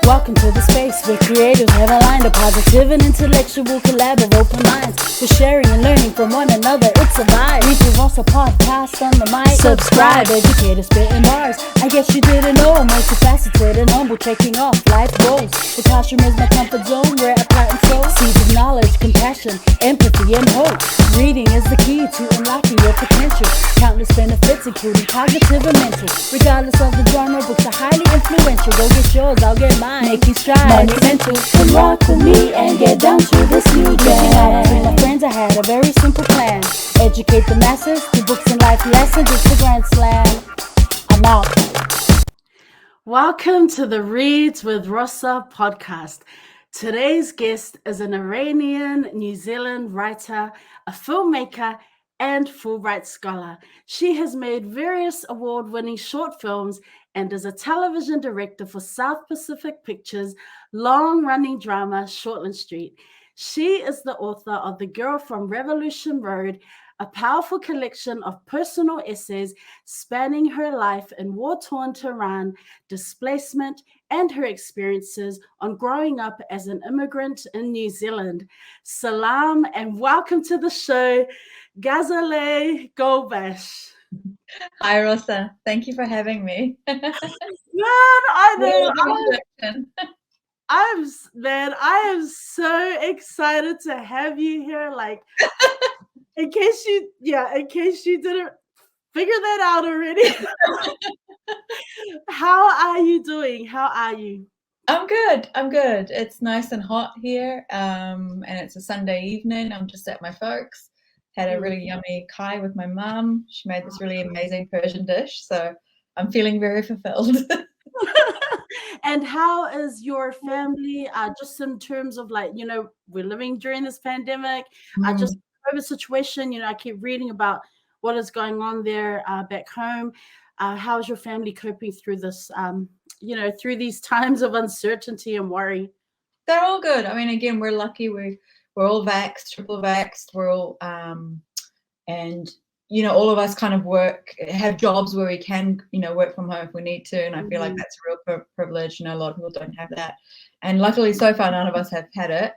Welcome to the space where creators have aligned a positive and intellectual collab of open minds. For sharing and learning from one another, it's a vibe. Read the Rosa podcast on the mic. Subscribe, educators spitting bars. I guess you didn't know I'm multifaceted and humble, checking off life goals. The classroom is my comfort zone where I plant and sow seeds of knowledge, compassion, empathy, and hope. Reading is the key to unlocking your potential. Countless benefits, including cognitive and mental. Regardless of the genre, books are highly influential. Go get yours, I'll get mine. Making strides, monumental. Come rock with me and get down to this new jam. Reaching out to my friends, I had a very simple plan. Educate the masses through books and life lessons. It's the grand slam. I'm out. Welcome to the Reads with Rosa podcast. Today's guest is an Iranian-New Zealand writer, a filmmaker, and Fulbright scholar. She has made various award-winning short films and is a television director for South Pacific Pictures' long-running drama Shortland Street. She is the author of The Girl from Revolution Road, a powerful collection of personal essays spanning her life in war-torn Tehran, displacement, and her experiences on growing up as an immigrant in New Zealand. Salam and welcome to the show, Ghazaleh Golbakhsh. Hi, Rosa. Thank you for having me. Man, I know. I am so excited to have you here. Like, in case you didn't figure that out already. How are you doing? How are you? I'm good. It's nice and hot here, and it's a Sunday evening. I'm just at my folks. Had a really yummy kai with my mum. She made this really amazing Persian dish, so I'm feeling very fulfilled. And how is your family, just in terms of like, we're living during this pandemic, just COVID situation, I keep reading about what is going on there back home. How is your family coping through this, through these times of uncertainty and worry? They're all good. I mean, again, we're lucky. We're all vaxxed, triple vaxxed. We're all, and all of us kind of have jobs where we can, work from home if we need to. And I feel like that's a real privilege. A lot of people don't have that. And luckily, so far, none of us have had it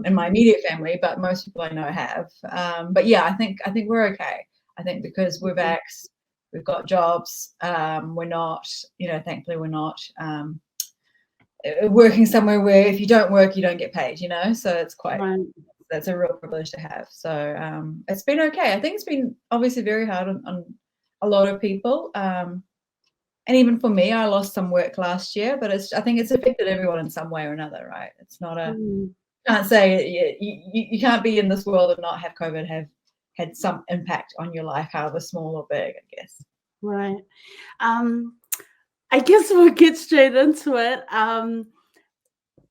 in my immediate family, but most people I know have. But yeah, I think we're okay. I think because we're vaxxed, we've got jobs. We're not, thankfully, we're not working somewhere where if you don't work, you don't get paid, so it's quite, that's a real privilege to have. So it's been okay. I think it's been obviously very hard on a lot of people. And even for me, I lost some work last year, but I think it's affected everyone in some way or another, right? It's not can't say you can't be in this world and not have COVID have had some impact on your life, however small or big, I guess. Right. I guess we'll get straight into it.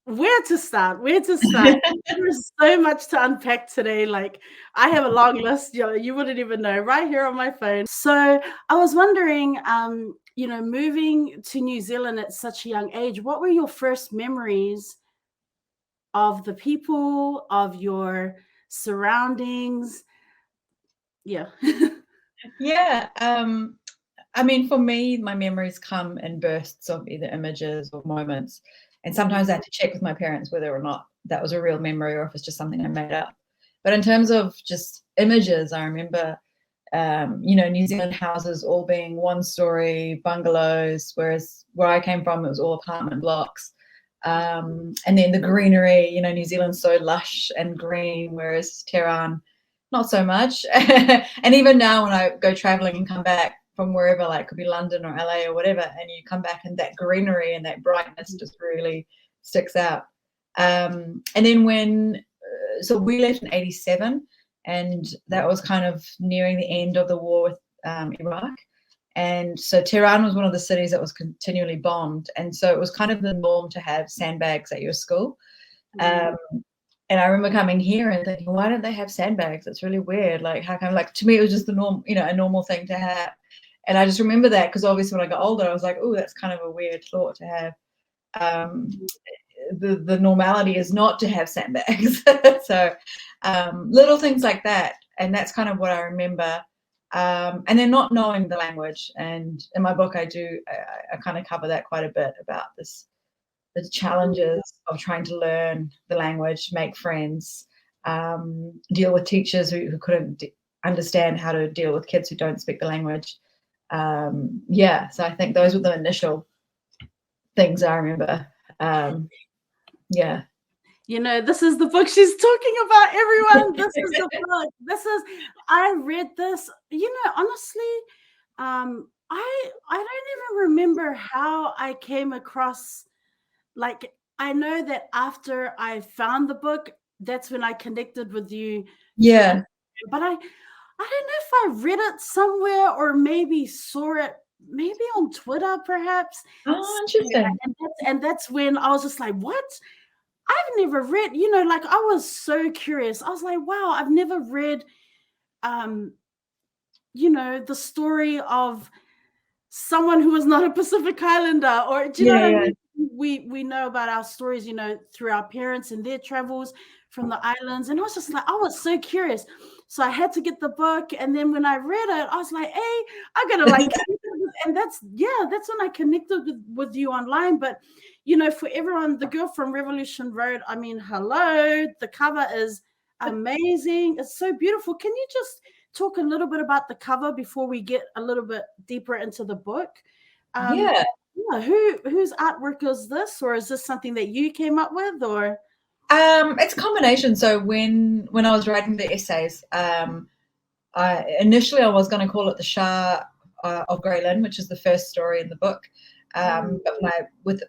Where to start? There's so much to unpack today. Like, I have a long list. You wouldn't even know, right here on my phone. So I was wondering, moving to New Zealand at such a young age, what were your first memories of the people, of your surroundings? Yeah. Yeah. I mean, for me, my memories come in bursts of either images or moments. And sometimes I have to check with my parents whether or not that was a real memory or if it's just something I made up. But in terms of just images, I remember, New Zealand houses all being one-story bungalows, whereas where I came from, it was all apartment blocks. And then the greenery, New Zealand's so lush and green, whereas Tehran, not so much. And even now when I go traveling and come back from wherever, like could be London or LA or whatever, and you come back and that greenery and that brightness just really sticks out. And then so we left in 87, and that was kind of nearing the end of the war with Iraq. And so Tehran was one of the cities that was continually bombed. And so it was kind of the norm to have sandbags at your school. And I remember coming here and thinking, why don't they have sandbags? It's really weird. Like, how come? Like, to me, it was just the norm, a normal thing to have. And I just remember that because obviously when I got older, I was like, oh, that's kind of a weird thought to have. The normality is not to have sandbags. So little things like that. And that's kind of what I remember. And then not knowing the language. And in my book, I kind of cover that quite a bit about this the challenges of trying to learn the language, make friends, deal with teachers who couldn't understand how to deal with kids who don't speak the language. Yeah, so I think those were the initial things I remember. Yeah. You know, this is the book she's talking about, everyone. This is the book. I read this, you know, honestly, I don't even remember how I came across, like, I know that after I found the book, that's when I connected with you. Yeah. But I don't know if I read it somewhere or maybe saw it maybe on Twitter, perhaps. Oh, interesting. And that's when I was just like, what? I've never read, you know, like I was so curious. I was like, wow, I've never read, you know, the story of someone who is not a Pacific Islander, or do you know what I mean? We know about our stories, you know, through our parents and their travels from the islands. And I was just like, I was so curious. So I had to get the book. And then when I read it, I was like, hey, I gotta like, and that's when I connected with you online. But, you know, for everyone, the girl from Revolution Road, I mean, hello, the cover is amazing. It's so beautiful. Can you just talk a little bit about the cover before we get a little bit deeper into the book? Yeah. Whose artwork is this, or is this something that you came up with, or? It's a combination. So when I was writing the essays, initially I was going to call it the Shah of Grey Lynn, which is the first story in the book. But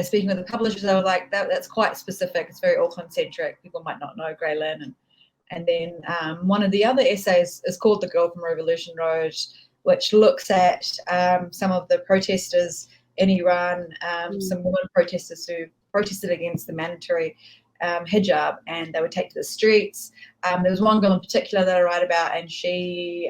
speaking with the publishers, I was like, that's quite specific. It's very Auckland centric. People might not know Grey Lynn. And then one of the other essays is called The Girl from Revolution Road, which looks at some of the protesters in Iran, some women protesters who protested against the mandatory hijab, and they would take to the streets. There was one girl in particular that I write about, and she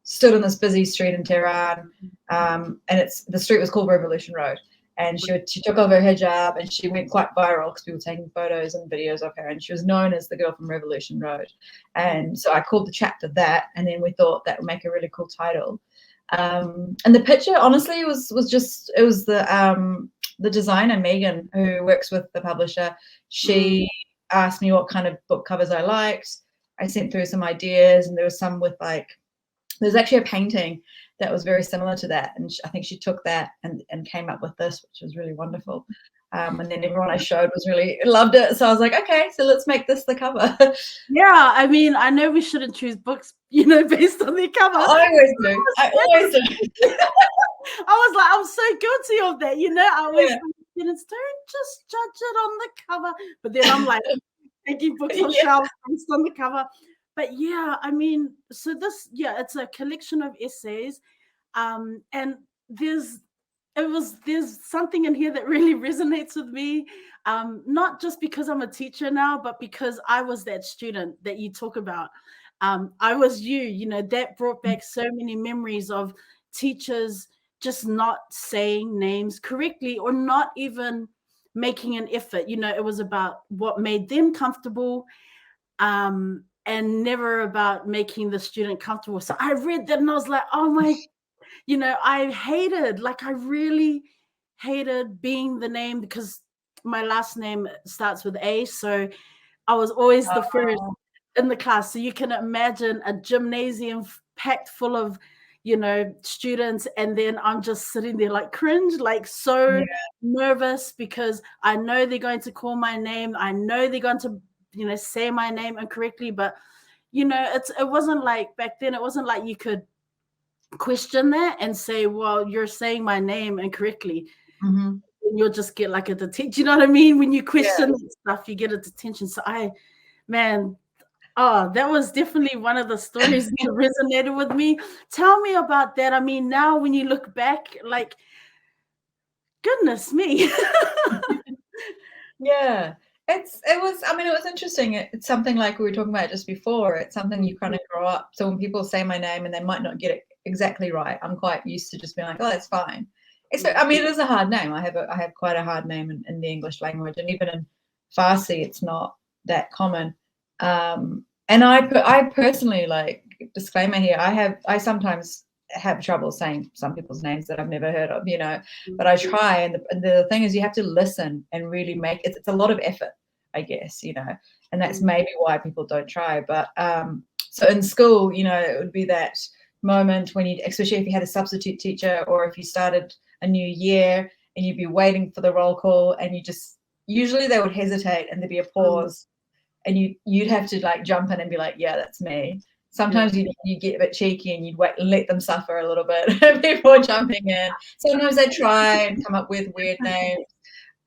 stood on this busy street in Tehran, and the street was called Revolution Road. And she took off her hijab, and she went quite viral because people were taking photos and videos of her, and she was known as the girl from Revolution Road. And so I called the chapter that, and then we thought that would make a really cool title. And the picture, honestly, was the designer, Megan, who works with the publisher. She asked me what kind of book covers I liked. I sent through some ideas, and there was some with there's actually a painting that was very similar to that, and I think she took that and came up with this, which was really wonderful. And then everyone I showed loved it, so I was like, okay, so let's make this the cover. Yeah, I mean, I know we shouldn't choose books, you know, based on their cover. I always do. I was like, I'm so guilty of that, you know. I always students, don't just judge it on the cover, but then I'm like taking books on shelves based on the cover. But yeah, I mean, so this, it's a collection of essays, and there's something in here that really resonates with me, not just because I'm a teacher now, but because I was that student that you talk about. I was you know, that brought back so many memories of teachers just not saying names correctly or not even making an effort. You know, it was about what made them comfortable, and never about making the student comfortable. So I read that and I was like, oh my, you know, I really hated being the name, because my last name starts with A. So I was always the first in the class. So you can imagine a gymnasium packed full of, you know, students. And then I'm just sitting there like cringe, like so nervous, because I know they're going to call my name. I know they're going to, you know, say my name incorrectly. But, you know, it wasn't like back then, it wasn't like you could question that and say, well, you're saying my name incorrectly. And you'll just get like a detention. You know what I mean? When you question stuff, you get a detention. So that was definitely one of the stories that resonated with me. Tell me about that. I mean, now when you look back, like, goodness me. It was interesting. It's something like we were talking about just before. It's something you kind of grow up. So when people say my name and they might not get it exactly right, I'm quite used to just being like, oh, that's fine. It is a hard name. I have quite a hard name in the English language, and even in Farsi, it's not that common. And I personally, like, disclaimer here, I sometimes have trouble saying some people's names that I've never heard of, but I try. And the thing is, you have to listen and really make it. It's a lot of effort, I guess, and that's maybe why people don't try. But so in school, it would be that moment when especially if you had a substitute teacher, or if you started a new year and you'd be waiting for the roll call, and usually they would hesitate and there'd be a pause, and you'd have to like jump in and be like, yeah, that's me. Sometimes you get a bit cheeky and you'd wait and let them suffer a little bit before jumping in. Sometimes they try and come up with weird names.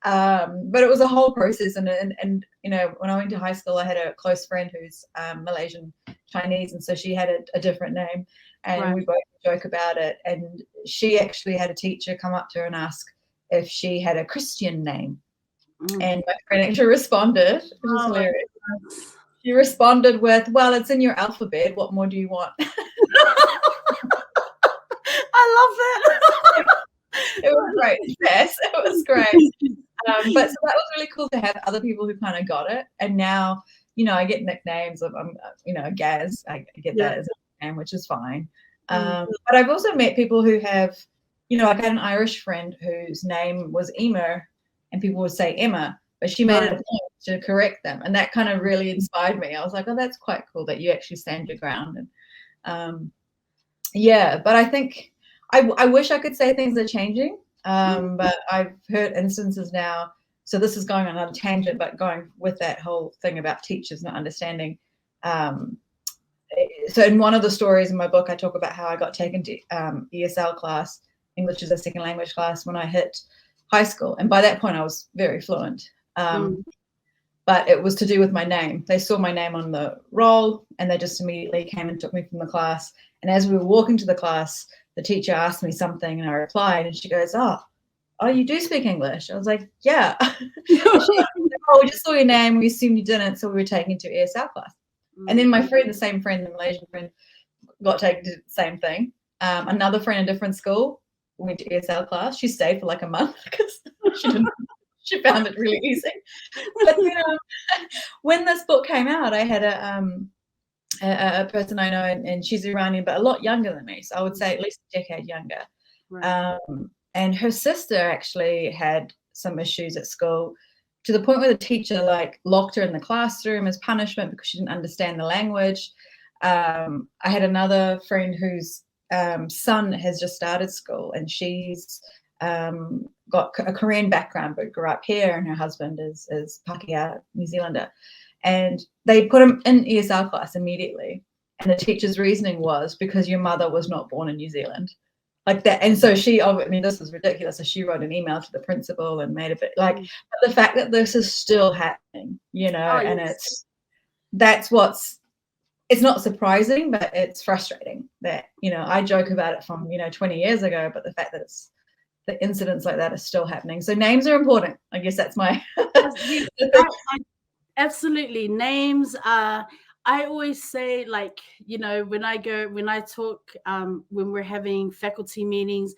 But it was a whole process. And when I went to high school, I had a close friend who's Malaysian Chinese. And so she had a different name, and we both joke about it. And she actually had a teacher come up to her and ask if she had a Christian name. And my friend actually responded, which was hilarious. She responded with, well, it's in your alphabet. What more do you want? I love that. It was great. Yes, it was great. But so that was really cool to have other people who kind of got it. And now, I get nicknames of, Gaz. I get that as a nickname, which is fine. But I've also met people who have, I had an Irish friend whose name was Emer, and people would say Emma, but she made it a point to correct them. And that kind of really inspired me. I was like, oh, that's quite cool that you actually stand your ground. And but I think I wish I could say things are changing. But I've heard instances now. So this is going on another tangent, but going with that whole thing about teachers not understanding. So in one of the stories in my book, I talk about how I got taken to ESL class, English as a second language class, when I hit high school. And by that point, I was very fluent. But it was to do with my name. They saw my name on the roll, and they just immediately came and took me from the class. And as we were walking to the class, the teacher asked me something, and I replied, and she goes, oh, you do speak English? I was like, yeah. She goes, oh, we just saw your name. We assumed you didn't, so we were taken to ESL class. And then my friend, the same friend, the Malaysian friend, got taken to the same thing. Another friend in a different school went to ESL class. She stayed for like a month because she found it really easy. But when this book came out, I had a person I know, and she's Iranian, but a lot younger than me. So I would say at least a decade younger. Right. And her sister actually had some issues at school, to the point where the teacher locked her in the classroom as punishment because she didn't understand the language. I had another friend whose son has just started school, and she's got a Korean background but grew up here, and her husband is Pakeha, New Zealander. And they put him in ESL class immediately. And the teacher's reasoning was because your mother was not born in New Zealand. Like that. And so this is ridiculous. So she wrote an email to the principal and made a bit but the fact that this is still happening, and it's not surprising, but it's frustrating that, I joke about it from, 20 years ago, but the fact that the incidents like that are still happening. So names are important. I guess that's my absolutely. Names I always say, when I talk, when we're having faculty meetings,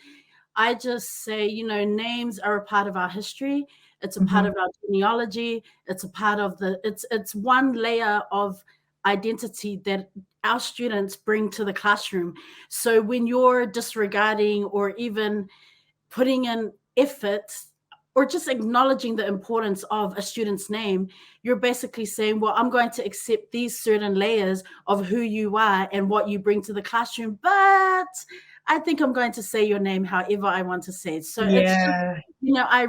I just say, names are a part of our history. It's a part of our genealogy. It's a part of it's one layer of identity that our students bring to the classroom. So when you're disregarding or even putting in effort or just acknowledging the importance of a student's name, you're basically saying, well, I'm going to accept these certain layers of who you are and what you bring to the classroom, but I think I'm going to say your name however I want to say it. So it's just, I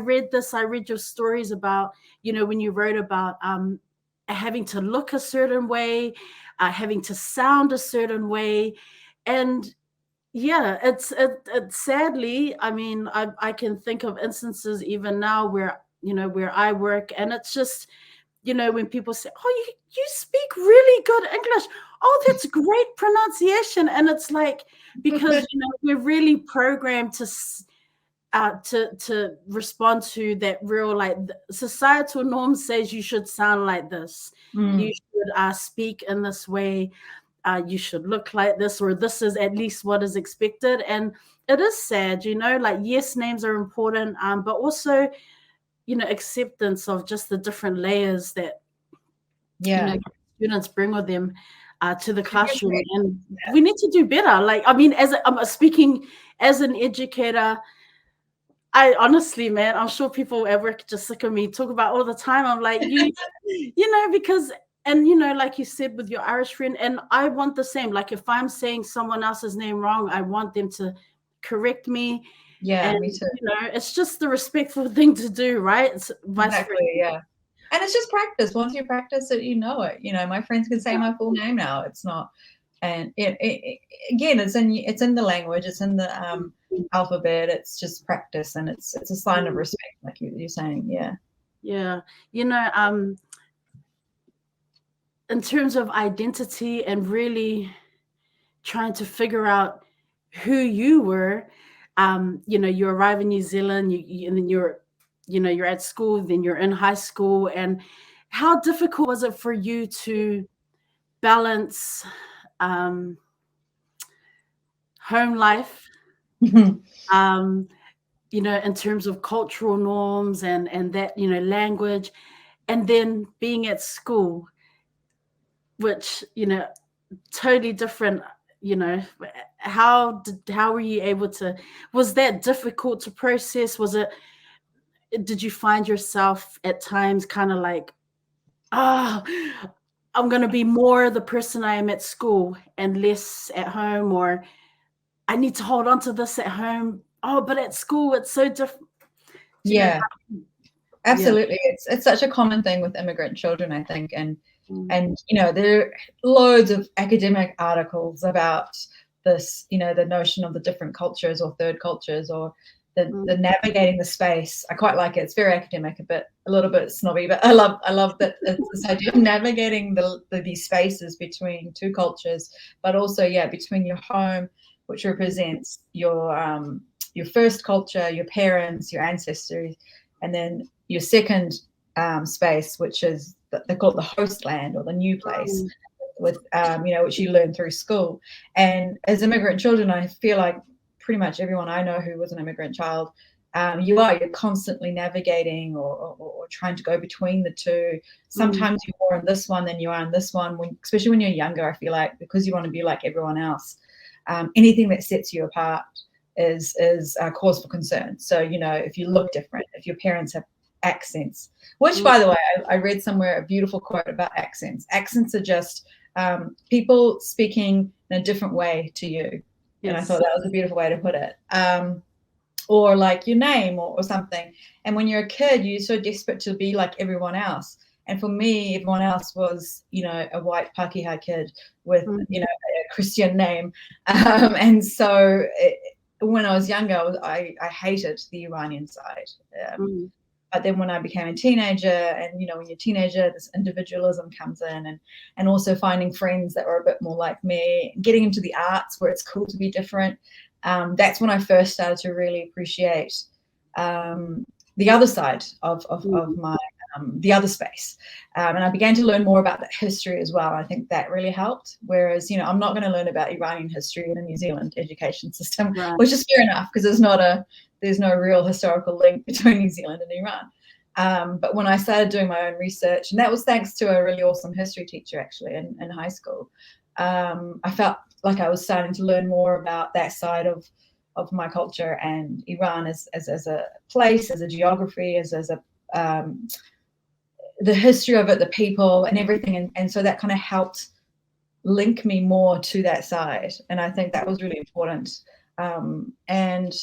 read your stories about, when you wrote about having to look a certain way, having to sound a certain way. And it's sadly, I can think of instances even now where I work, and it's just, when people say, oh, you speak really good English. Oh, that's great pronunciation. And it's like, because, we're really programmed to respond to that real, societal norm says you should sound like this. You should speak in this way. You should look like this, or this is at least what is expected. And it is sad, yes, names are important, but also, acceptance of just the different layers that students bring with them. to the classroom, and we need to do better. Like, I mean, I'm speaking as an educator, I honestly, man, I'm sure people at work just sick of me talk about all the time. I'm like, you know, because, and you know, like you said with your Irish friend, and I want the same. Like, if I'm saying someone else's name wrong, I want them to correct me. Yeah, and, me too. You know, it's just the respectful thing to do, right? It's exactly, yeah. And it's just practice. Once you practice it, you know it. You know, my friends can say my full name now. It's not, and again, it's in the language, it's in the alphabet. It's just practice, and it's a sign of respect, like you're saying. Yeah. Yeah. You know, in terms of identity and really trying to figure out who you were, you know, you arrive in New Zealand, and then you're at school, then you're in high school, and how difficult was it for you to balance home life, you know, in terms of cultural norms and that, you know, language, and then being at school, which, you know, totally different. You know, how were you able to, was that difficult to process? Did you find yourself at times kind of like, oh, I'm going to be more the person I am at school and less at home, or I need to hold on to this at home. Oh, but at school, it's so different. Yeah, absolutely. Yeah. It's such a common thing with immigrant children, I think. And you know, there are loads of academic articles about this, you know, the notion of the different cultures or third cultures, or the navigating the space. I quite like it. It's very academic, a little bit snobby, but I love that it's this idea of navigating these spaces between two cultures, but also, yeah, between your home, which represents your first culture, your parents, your ancestors, and then your second space, which is they call it the host land or the new place, with you know, which you learn through school. And as immigrant children, I feel like pretty much everyone I know who was an immigrant child, you're constantly navigating or trying to go between the two. Sometimes you're more in this one than you are in this one, especially when you're younger. I feel like because you want to be like everyone else, anything that sets you apart is a cause for concern. So, you know, if you look different, if your parents have accents, which, by the way, I read somewhere a beautiful quote about accents. Accents are just people speaking in a different way to you. Yes. And I thought that was a beautiful way to put it. Or like your name or something. And when you're a kid, you're so desperate to be like everyone else. And for me, everyone else was, you know, a white Pakeha kid with, you know, a Christian name. And so when I was younger, I hated the Iranian side. But then when I became a teenager, and, you know, when you're a teenager, this individualism comes in, and also finding friends that were a bit more like me, getting into the arts where it's cool to be different. That's when I first started to really appreciate the other side of my, the other space. And I began to learn more about that history as well. I think that really helped. Whereas, you know, I'm not going to learn about Iranian history in a New Zealand education system, which is fair enough, because there's no real historical link between New Zealand and Iran. But when I started doing my own research, and that was thanks to a really awesome history teacher actually in high school, I felt like I was starting to learn more about that side of my culture and Iran as a place, as a geography, as a the history of it, the people and everything. And so that kind of helped link me more to that side. And I think that was really important. And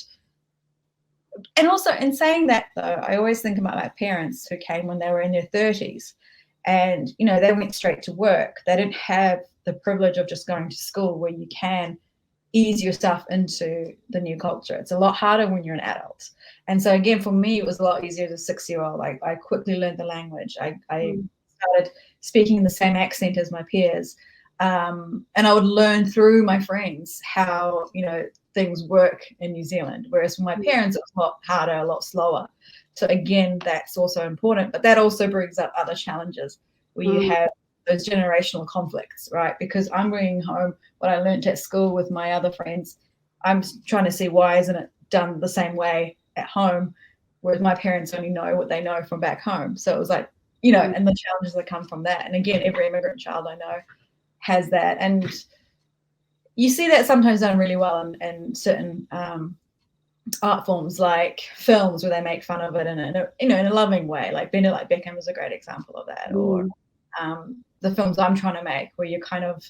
also in saying that, though, I always think about my parents who came when they were in their 30s, and, you know, they went straight to work. They didn't have the privilege of just going to school where you can ease yourself into the new culture. It's a lot harder when you're an adult. And so again, for me, it was a lot easier as a 6-year-old. I quickly learned the language. I started speaking in the same accent as my peers. And I would learn through my friends how, you know, things work in New Zealand. Whereas for my parents, it was a lot harder, a lot slower. So again, that's also important. But that also brings up other challenges where you have those generational conflicts, right? Because I'm bringing home what I learned at school with my other friends. I'm trying to see why isn't it done the same way at home, whereas my parents only know what they know from back home. So it was like, you know, and the challenges that come from that. And again, every immigrant child I know has that, and you see that sometimes done really well in certain art forms, like films, where they make fun of it in a loving way. Like Bend It Like Beckham is a great example of that, or the films I'm trying to make, where you're kind of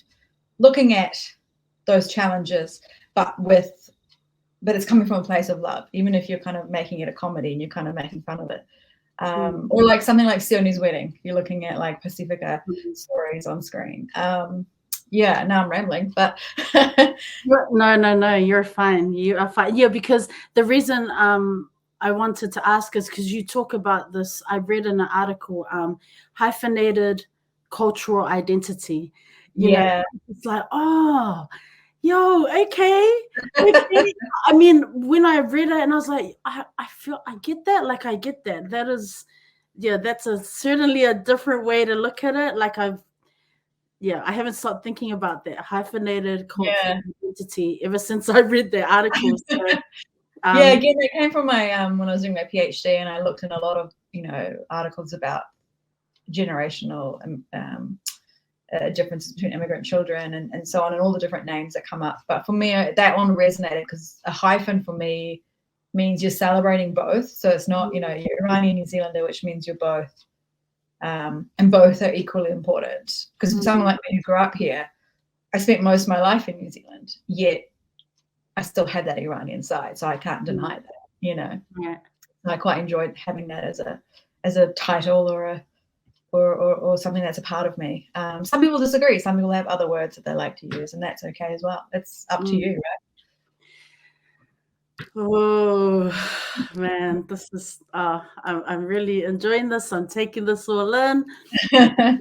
looking at those challenges, but it's coming from a place of love, even if you're kind of making it a comedy and you're kind of making fun of it. Or like something like Sione's Wedding, you're looking at like Pacifica stories on screen. Yeah, now I'm rambling, but no, you're fine. You are fine. Yeah, because the reason I wanted to ask is because you talk about this. I read in an article, hyphenated cultural identity. You know, it's like, oh, yo, okay. I mean, when I read it, and I was like, I feel I get that. Like, I get that. That is, yeah, that's certainly a different way to look at it. Like, I haven't stopped thinking about that hyphenated cultural identity ever since I read the articles. So, again, it came from my when I was doing my PhD, and I looked in a lot of articles about generational differences between immigrant children and so on, and all the different names that come up. But for me, that one resonated because a hyphen for me means you're celebrating both. So it's not you're Iranian-New Zealander, which means you're both. And both are equally important, because for someone like me who grew up here, I spent most of my life in New Zealand, yet I still had that Iranian side, so I can't deny that. And I quite enjoyed having that as a title or something that's a part of me. Some people disagree. Some people have other words that they like to use, and that's okay as well. It's up to you, right? Oh man, this is I'm really enjoying this. I'm taking this all in. A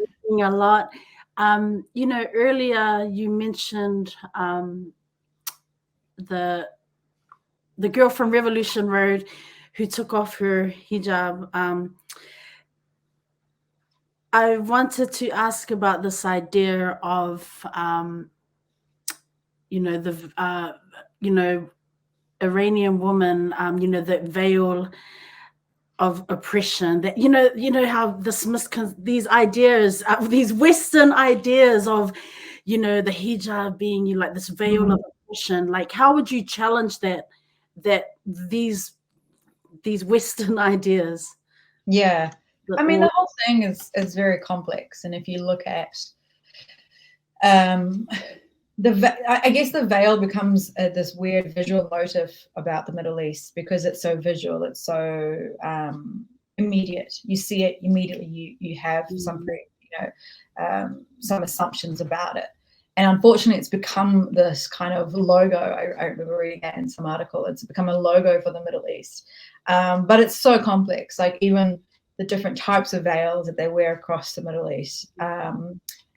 lot. Earlier you mentioned the girl from Revolution Road who took off her hijab. I wanted to ask about this idea of Iranian woman, that veil of oppression, that how these ideas, these Western ideas of the hijab being like this veil of oppression. Like, how would you challenge that these Western ideas? Yeah, I mean, the whole thing is very complex, and if you look at I guess the veil becomes this weird visual motif about the Middle East, because it's so visual, it's so immediate. You see it immediately. You have some assumptions about it, and unfortunately, it's become this kind of logo. I remember reading that in some article. It's become a logo for the Middle East, but it's so complex. Like even the different types of veils that they wear across the Middle East.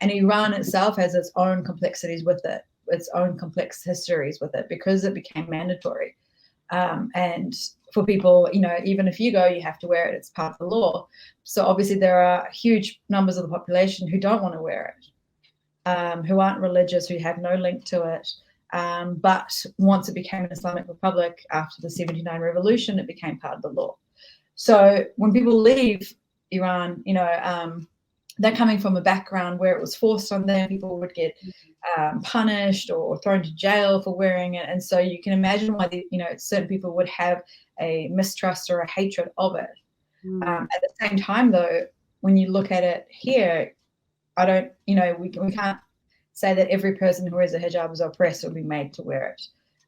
And Iran itself has its own complexities with it, its own complex histories with it, because it became mandatory. And for people, even if you go, you have to wear it. It's part of the law. So obviously there are huge numbers of the population who don't want to wear it, who aren't religious, who have no link to it. But once it became an Islamic Republic after the 79 revolution, it became part of the law. So when people leave Iran, they're coming from a background where it was forced on them. People would get punished or thrown to jail for wearing it. And so you can imagine why certain people would have a mistrust or a hatred of it. At the same time, though, when you look at it here, we can't say that every person who wears a hijab is oppressed or be made to wear it.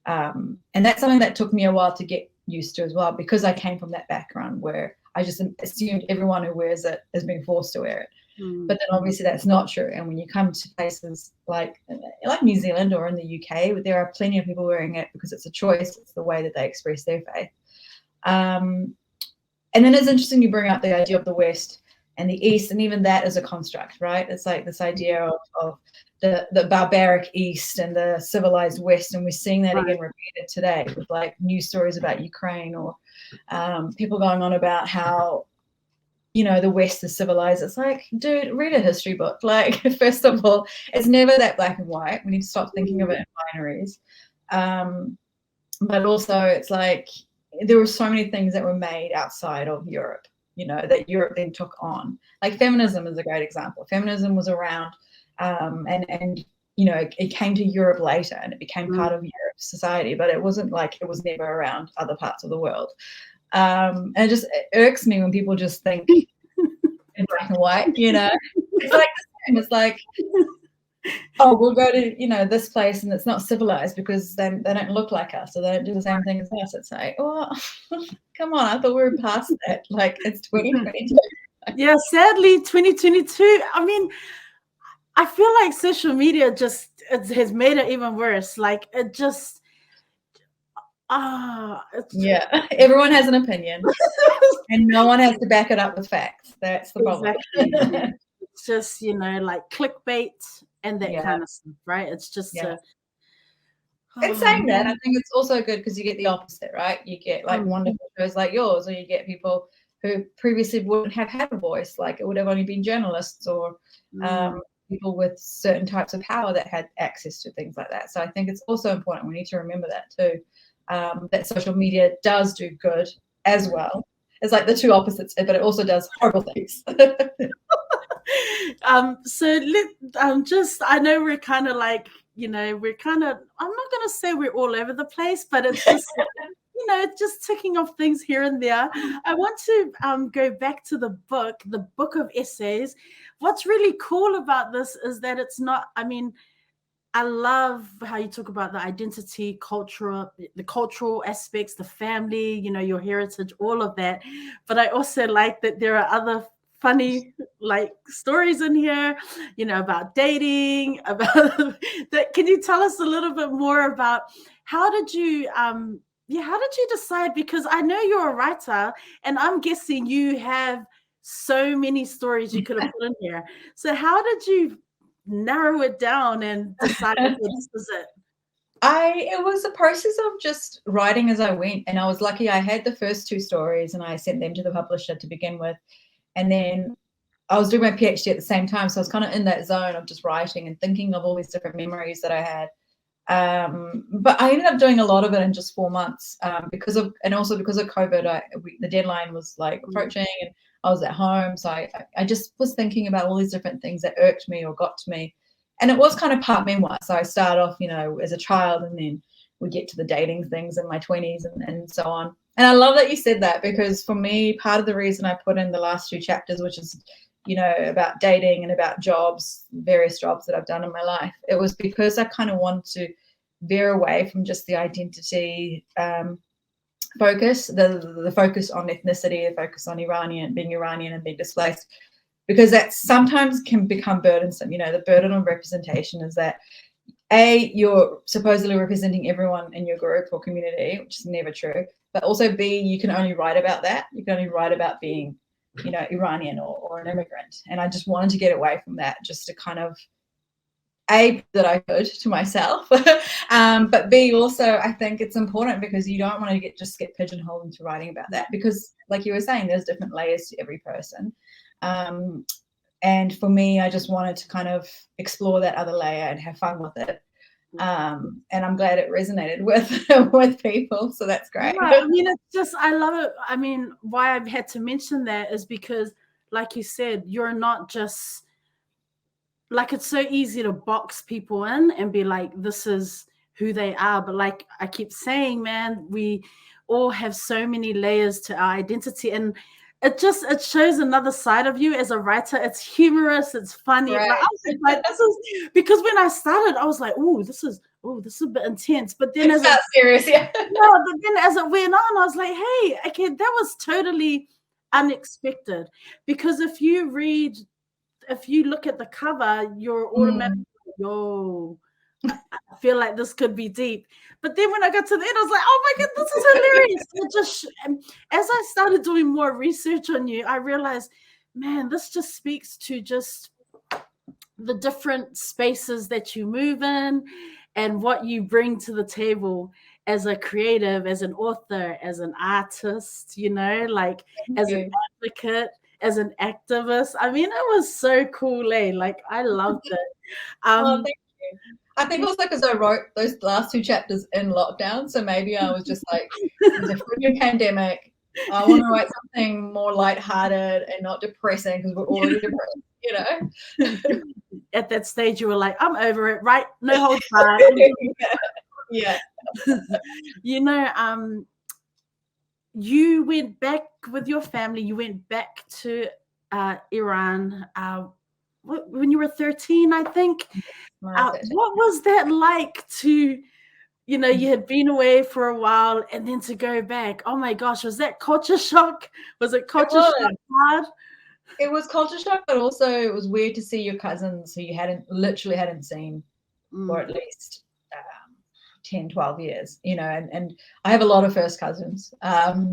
And that's something that took me a while to get used to as well, because I came from that background where I just assumed everyone who wears it is being forced to wear it. But then obviously that's not true. And when you come to places like New Zealand or in the UK, there are plenty of people wearing it because it's a choice. It's the way that they express their faith. And then it's interesting you bring up the idea of the West and the East, and even that is a construct, right? It's like this idea of the barbaric East and the civilized West, and we're seeing that again repeated today with like news stories about Ukraine, or people going on about how the West is civilized. It's like, dude, read a history book. Like, first of all, it's never that black and white. We need to stop thinking of it in binaries. But also, it's like there were so many things that were made outside of Europe, that Europe then took on. Like feminism is a great example. Feminism was around and you know, it came to Europe later and it became part of Europe's society, but it wasn't like it was never around other parts of the world. And it irks me when people just think in black and white, you know. It's like the same. It's like, oh, we'll go to, you know, this place and it's not civilized because they don't look like us or they don't do the same thing as us. It's like, oh, come on, I thought we were past that. Like, it's 2022. Yeah, sadly, 2022. I mean, I feel like social media has made it even worse. Like, it just, yeah, everyone has an opinion and no one has to back it up with facts. That's the problem. Exactly. It's just, you know, like clickbait and that kind of stuff, right? It's just and saying that, I think it's also good because you get the opposite, right? You get like wonderful shows like yours, or you get people who previously wouldn't have had a voice, like it would have only been journalists or people with certain types of power that had access to things like that. So I think it's also important. We need to remember that too, that social media does do good as well. It's like the two opposites, but it also does horrible things. I know we're kind of like, you know, I'm not going to say we're all over the place, but it's just, you know, just ticking off things here and there. I want to go back to the book of essays. What's really cool about this is that it's not, I mean, I love how you talk about the identity, the cultural aspects, the family, you know, your heritage, all of that. But I also like that there are other funny like stories in here, you know, about dating, about that. Can you tell us a little bit more about how did you decide? Because I know you're a writer and I'm guessing you have so many stories you could have put in here. So how did you narrow it down and decide that this is it? It was a process of just writing as I went, and I was lucky I had the first two stories and I sent them to the publisher to begin with. And then I was doing my PhD at the same time, so I was kind of in that zone of just writing and thinking of all these different memories that I had. But I ended up doing a lot of it in just 4 months because of COVID. The deadline was like approaching, and I was at home, so I just was thinking about all these different things that irked me or got to me, and it was kind of part memoir. So I start off, you know, as a child, and then we get to the dating things in my 20s and so on. And I love that you said that, because for me, part of the reason I put in the last 2 chapters, which is, you know, about dating and about jobs, various jobs that I've done in my life, it was because I kind of wanted to veer away from just the identity focus, the focus on ethnicity, the focus on being Iranian and being displaced, because that sometimes can become burdensome. You know, the burden of representation is that A, you're supposedly representing everyone in your group or community, which is never true. But also B, you can only write about that. You can only write about being, you know, Iranian or an immigrant. And I just wanted to get away from that, just to kind of A, that I could to myself. But B, also, I think it's important because you don't want to get pigeonholed into writing about that, because like you were saying, there's different layers to every person. And for me, I just wanted to kind of explore that other layer and have fun with it. And I'm glad it resonated with people. So that's great. Yeah, I mean, it's just, I love it. I mean, why I've had to mention that is because, like you said, you're not just, like, it's so easy to box people in and be like, this is who they are. But like I keep saying, man, we all have so many layers to our identity. And it shows another side of you as a writer. It's humorous, it's funny. Right. Like, I was like, this is, because when I started, I was like, this is a bit intense. But then it's not serious, yeah. No, but then as it went on, I was like, hey, okay, that was totally unexpected. Because if you look at the cover, you're automatically, I feel like this could be deep. But then when I got to the end, I was like, oh my God, this is hilarious. It just, as I started doing more research on you, I realized, man, this just speaks to just the different spaces that you move in and what you bring to the table as a creative, as an author, as an artist, you know, like as an advocate, as an activist. I mean, it was so cool, eh? Like, I loved it. Thank you. I think also because I wrote those last 2 chapters in lockdown, so maybe I was just like, it's a freaking pandemic. I want to write something more lighthearted and not depressing because we're already depressed, you know. at that stage you were like, I'm over it, right? No holds barred. Yeah. You know, you went back with your family. You went back to Iran when you were 13, I think. What was that like to, you know, you had been away for a while and then to go back? Oh my gosh, was that culture shock? Was it culture shock hard? It was culture shock, but also it was weird to see your cousins who you literally hadn't seen for at least 10, 12 years, you know, and I have a lot of first cousins,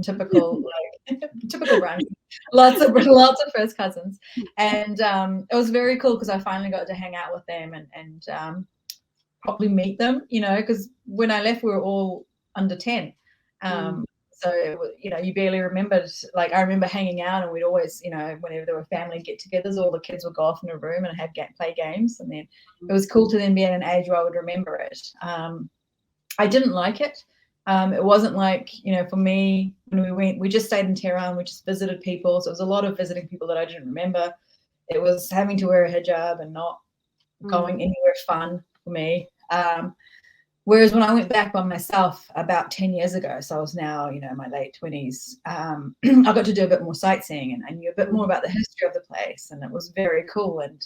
typical Brown, lots of first cousins. And it was very cool because I finally got to hang out with them and probably meet them, you know, because when I left, we were all under 10. So, you know, you barely remembered. Like, I remember hanging out and we'd always, you know, whenever there were family get-togethers, all the kids would go off in a room and play games. And then it was cool to then be at an age where I would remember it. I didn't like it. It wasn't like, you know, for me, when we went, we just stayed in Tehran, we just visited people. So it was a lot of visiting people that I didn't remember. It was having to wear a hijab and not going anywhere fun for me. Whereas when I went back by myself about 10 years ago, so I was now, you know, in my late 20s, I got to do a bit more sightseeing and I knew a bit more about the history of the place, and it was very cool. And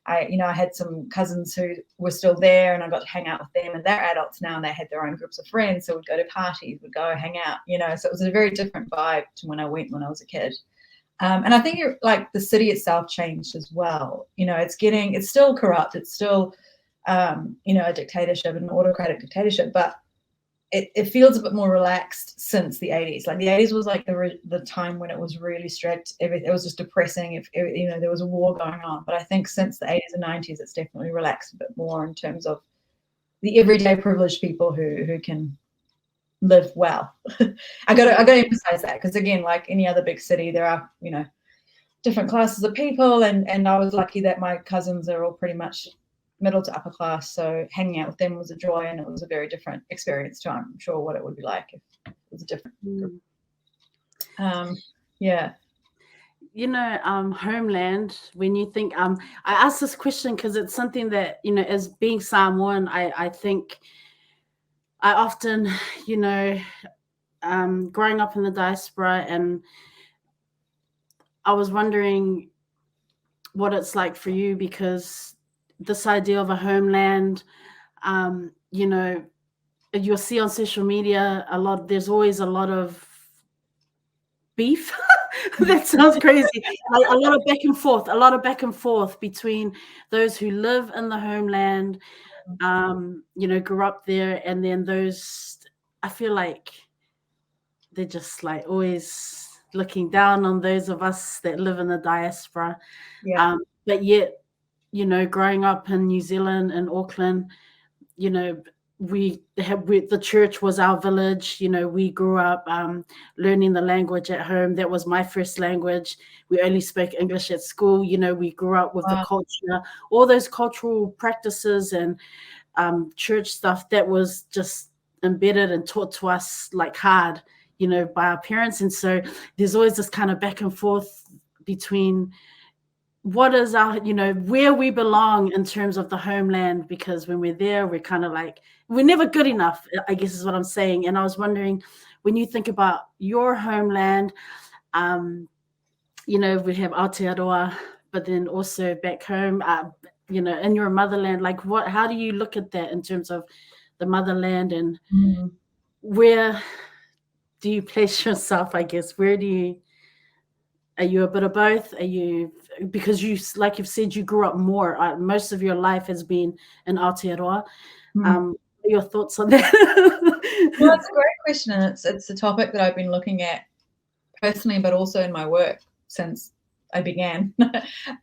I had some cousins who were still there and I got to hang out with them, and they're adults now and they had their own groups of friends. So we'd go to parties, we'd go hang out, you know, so it was a very different vibe to when I went when I was a kid. And I think like the city itself changed as well. You know, it's still corrupt. It's still, you know, a dictatorship, an autocratic dictatorship, but it feels a bit more relaxed since the 80s. Like the 80s was like the time when it was really strict. It was just depressing. You know, there was a war going on. But I think since the 80s and 90s, it's definitely relaxed a bit more in terms of the everyday privileged people who can live well. I got to emphasize that because, again, like any other big city, there are, you know, different classes of people, and I was lucky that my cousins are all pretty much middle to upper class, so hanging out with them was a joy, and it was a very different experience to, I'm sure, what it would be like if it was a different group. Yeah. You know, Homeland, when you think, I asked this question because it's something that, you know, as being Samoan, I think I often, you know, growing up in the diaspora, and I was wondering what it's like for you, because this idea of a homeland, you know, you'll see on social media there's always a lot of beef. That sounds crazy. Like a lot of back and forth between those who live in the homeland, you know, grew up there, and then those, I feel like they're just like always looking down on those of us that live in the diaspora. Yeah. But yet, you know, growing up in New Zealand and Auckland, you know, the church was our village. You know, we grew up learning the language at home. That was my first language. We only spoke English at school. You know, we grew up with the culture, all those cultural practices and church stuff that was just embedded and taught to us like hard, you know, by our parents. And so there's always this kind of back and forth between what is our, you know, where we belong in terms of the homeland, because when we're there, we're kind of like, we're never good enough, I guess is what I'm saying. And I was wondering, when you think about your homeland, you know, we have Aotearoa, but then also back home, you know, in your motherland, like how do you look at that in terms of the motherland, and where do you place yourself, I guess? Are you a bit of both? Are you, because you, like you've said, you grew up more, most of your life has been in Aotearoa. Your thoughts on that? Well, it's a great question, and it's a topic that I've been looking at personally, but also in my work since I began.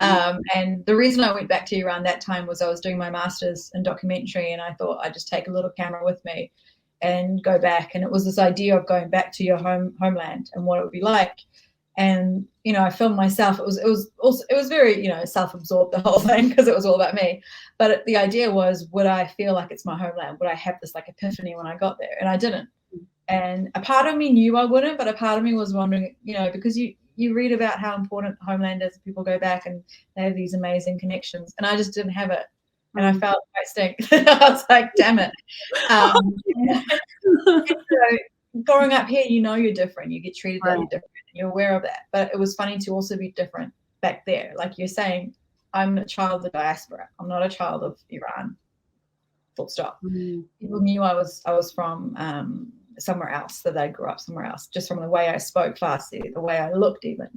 And the reason I went back to Iran that time was I was doing my master's in documentary, and I thought I'd just take a little camera with me and go back. And it was this idea of going back to your homeland and what it would be like. And, you know, I filmed myself. It was very, you know, self-absorbed, the whole thing, because it was all about me. But the idea was, would I feel like it's my homeland? Would I have this like epiphany when I got there? And I didn't. And a part of me knew I wouldn't, but a part of me was wondering, you know, because you read about how important Homeland is. People go back and they have these amazing connections, and I just didn't have it, and I felt quite stink. I was like, damn it. So growing up here, you're different. You get treated like you're different. You're aware of that. But it was funny to also be different back there. Like you're saying, I'm a child of the diaspora. I'm not a child of Iran. Full stop. People knew I was from somewhere else, that I grew up somewhere else, just from the way I spoke Farsi, the way I looked even,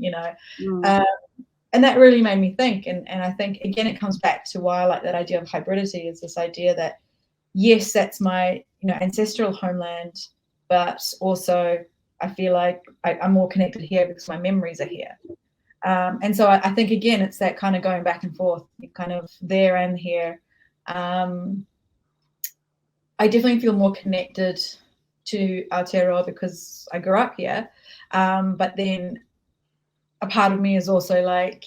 and that really made me think. And I think, again, it comes back to why I like that idea of hybridity, is this idea that, yes, that's my ancestral homeland, but also I feel like I'm more connected here because my memories are here. And so I think, again, it's that kind of going back and forth, kind of there and here. I definitely feel more connected to Aotearoa because I grew up here. But then a part of me is also like,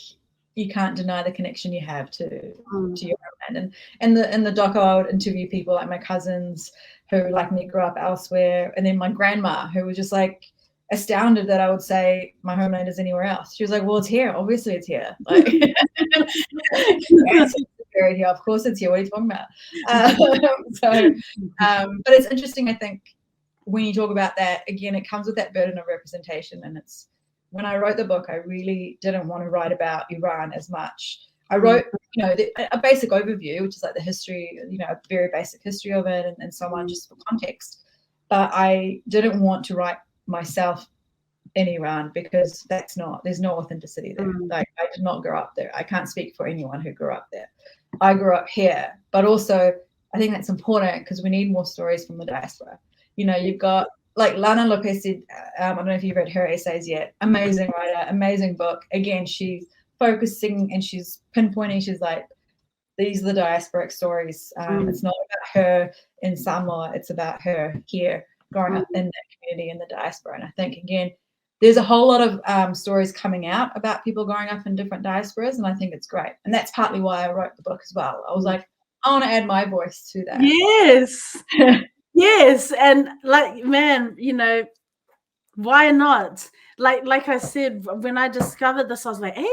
you can't deny the connection you have to your homeland. And in the doco, I would interview people like my cousins who, like me, grew up elsewhere. And then my grandma, who was just like astounded that I would say my homeland is anywhere else. She was like, well, it's here. Obviously it's here. Like, here. Of course it's here. What are you talking about? But it's interesting, I think, when you talk about that, again, it comes with that burden of representation. And it's, when I wrote the book, I really didn't want to write about Iran as much. I wrote, a basic overview, which is like the history, a very basic history of it and so on, just for context. But I didn't want to write myself in Iran because there's no authenticity there. Like, I did not grow up there. I can't speak for anyone who grew up there. I grew up here, but also I think that's important because we need more stories from the diaspora. You've got like Lana Lopez. I don't know if you've read her essays yet. Amazing writer, amazing book. Again, she's focusing and she's pinpointing. She's like, these are the diasporic stories. It's not about her in Samoa. It's about her here, growing up in that community in the diaspora. And I think, again, there's a whole lot of stories coming out about people growing up in different diasporas, and I think it's great. And that's partly why I wrote the book as well. I was like, I want to add my voice to that. Yes. Yes. And like, man, why not? Like I said, when I discovered this, I was like, hey,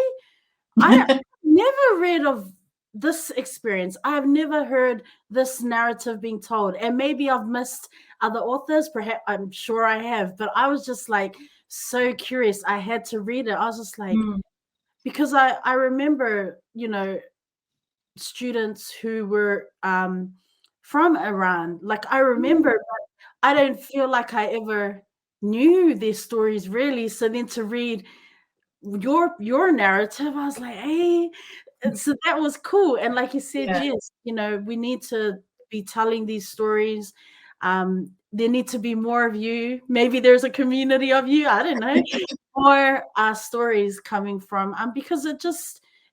I never read of this experience. I've never heard this narrative being told. And maybe I've missed other authors. Perhaps, I'm sure I have, but I was just like so curious. I had to read it. I was just like, because I remember, students who were from Iran. Like, I remember, but I don't feel like I ever knew their stories really. So then to read your narrative, I was like, hey, so that was cool. And like you said, yes, we need to be telling these stories. There need to be more of you. Maybe there's a community of you, I don't know, more stories coming from because it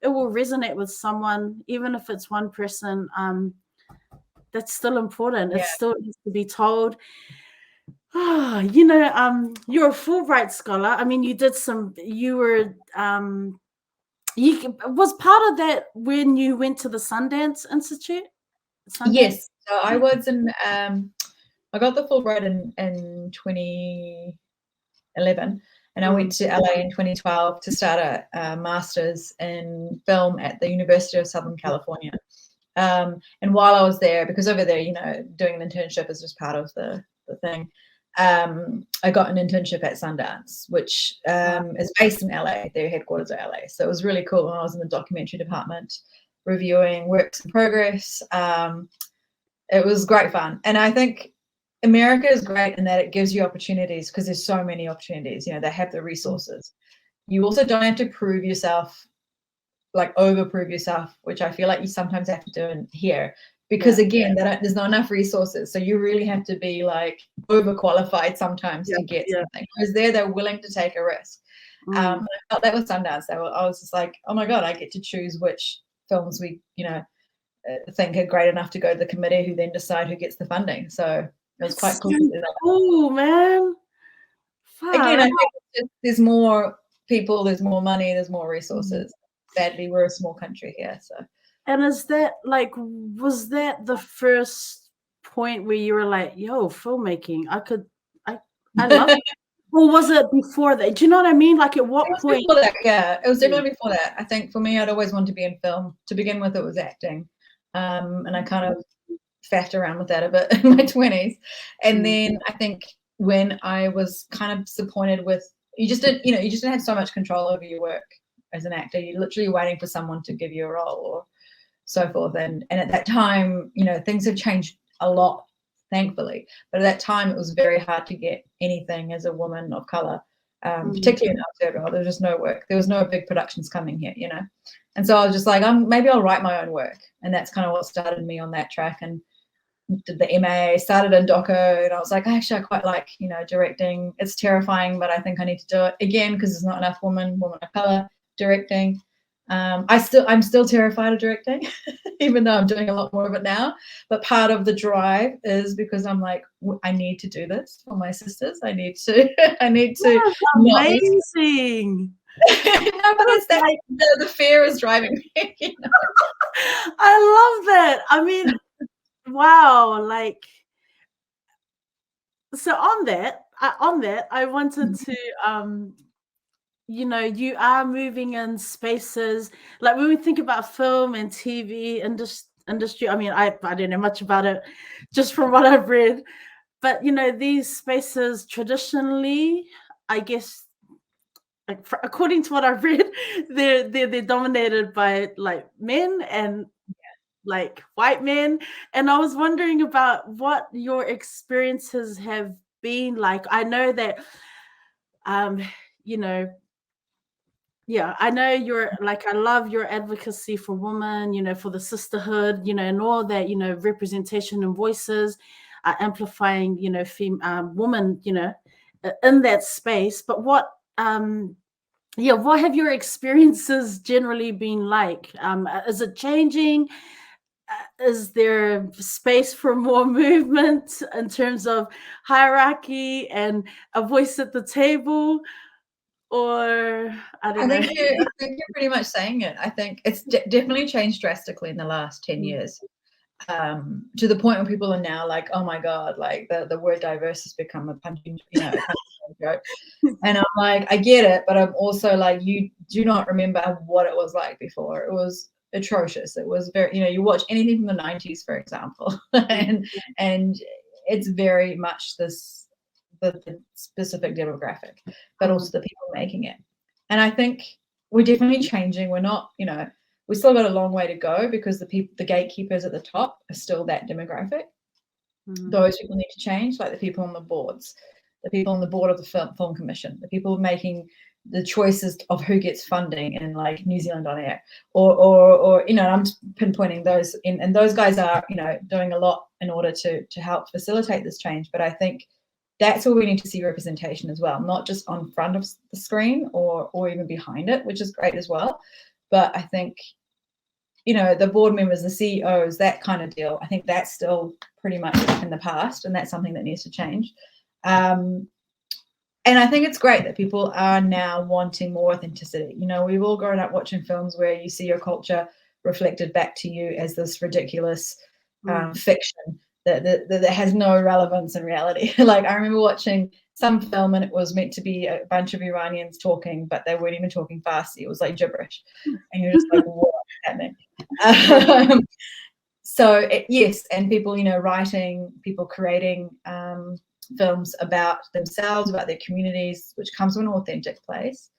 will resonate with someone, even if it's one person. That's still important. It still needs to be told. You're a Fulbright scholar. I mean, you were was part of that when you went to the Sundance Institute? Yes. So I was in I got the Fulbright in 2011, and I went to LA in 2012 to start a master's in film at the University of Southern California. And while I was there, because over there, doing an internship is just part of the thing, I got an internship at Sundance, which is based in LA. Their headquarters are LA. So it was really cool when I was in the documentary department reviewing works in progress. It was great fun. And I think America is great in that it gives you opportunities because there's so many opportunities. They have the resources. You also don't have to prove yourself, like over-prove yourself, which I feel like you sometimes have to do in here. Because again, there's not enough resources. So you really have to be like overqualified sometimes to get something. Whereas they're willing to take a risk. I felt that with Sundance. I was just like, oh my God, I get to choose which films we, think are great enough to go to the committee who then decide who gets the funding. So it was quite cool. Oh man. Again, I think there's more people, there's more money, there's more resources. Sadly, we're a small country here, so. And was that the first point where you were like, yo, filmmaking, I love it? Or was it before that? Do you know what I mean? Like at what point? Before that, yeah, it was definitely before that. I think for me, I'd always wanted to be in film. To begin with, it was acting, and I kind of faffed around with that a bit in my 20s. And then I think when I was kind of disappointed with, you just didn't have so much control over your work as an actor. You're literally waiting for someone to give you a role or so forth. And at that time, things have changed a lot, thankfully. But at that time, it was very hard to get anything as a woman of color, particularly in Aotearoa. There was just no work. There was no big productions coming here, And so I was just like, maybe I'll write my own work. And that's kind of what started me on that track. And did the MA, started in doco, and I was like, actually, I quite like, directing. It's terrifying, but I think I need to do it again because there's not enough women of color directing. I'm still terrified of directing, even though I'm doing a lot more of it now. But part of the drive is because I'm like, I need to do this for my sisters. I need to. That's amazing. No, but it's that the fear is driving me. I love that. I mean, wow. Like, so on that, I wanted to you are moving in spaces like when we think about film and TV industry. I mean, I don't know much about it, just from what I've read, but these spaces traditionally, I guess, like according to what I've read, they're dominated by like men and like white men. And I was wondering about what your experiences have been like. I know that I know you're like, I love your advocacy for women, for the sisterhood, and all that, representation and voices, amplifying, women, in that space. But what have your experiences generally been like? Is it changing? Is there space for more movement in terms of hierarchy and a voice at the table? Or I don't know. I think you're pretty much saying it. I think it's definitely changed drastically in the last 10 years, to the point where people are now like, oh my God, like the word diverse has become a punching joke. And I'm like, I get it, but I'm also like, you do not remember what it was like before. It was atrocious. It was very, you watch anything from the 90s, for example, and it's very much this the specific demographic, but also the people making it. And I think we're definitely changing. We're not, we still got a long way to go because the gatekeepers at the top are still that demographic. Those people need to change, like the people on the boards, the people on the board of the film commission, the people making the choices of who gets funding in like New Zealand On Air, or I'm pinpointing those and those guys are, doing a lot in order to help facilitate this change. But I think that's where we need to see representation as well, not just on front of the screen or even behind it, which is great as well. But I think, the board members, the CEOs, that kind of deal, I think that's still pretty much in the past, and that's something that needs to change. And I think it's great that people are now wanting more authenticity. We've all grown up watching films where you see your culture reflected back to you as this ridiculous fiction that has no relevance in reality. Like I remember watching some film and it was meant to be a bunch of Iranians talking, but they weren't even talking Farsi. It was like gibberish. And you're just like, what's happening? Yes, and people, writing, people creating films about themselves, about their communities, which comes from an authentic place.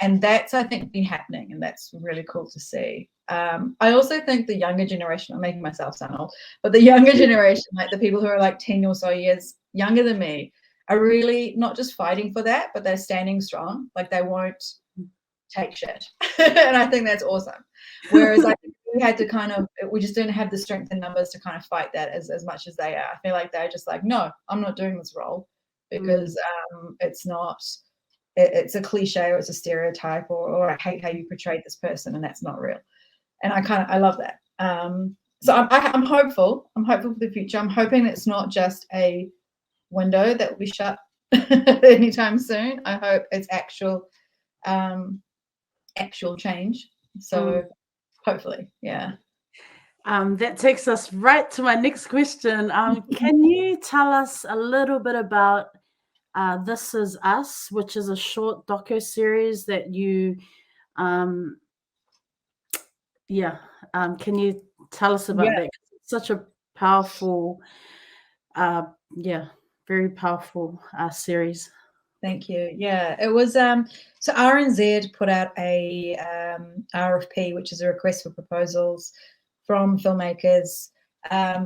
And that's, I think, been happening, and that's really cool to see. I also think the younger generation, I'm making myself sound old, but the younger generation, like the people who are like 10 or so years younger than me, are really not just fighting for that, but they're standing strong. Like they won't take shit. And I think that's awesome. Whereas I think we just didn't have the strength in numbers to kind of fight that as much as they are. I feel like they're just like, no, I'm not doing this role because it's not, it's a cliche or it's a stereotype or I hate how you portrayed this person and that's not real. And I love that. So I'm hopeful. I'm hopeful for the future. I'm hoping it's not just a window that will be shut anytime soon. I hope it's actual change. So hopefully, yeah. That takes us right to my next question. Can you tell us a little bit about This Is Us, which is a short docu-series that you, can you tell us about that? It's such a powerful, very powerful series. Thank you. Yeah, it was so RNZ put out a RFP, which is a request for proposals from filmmakers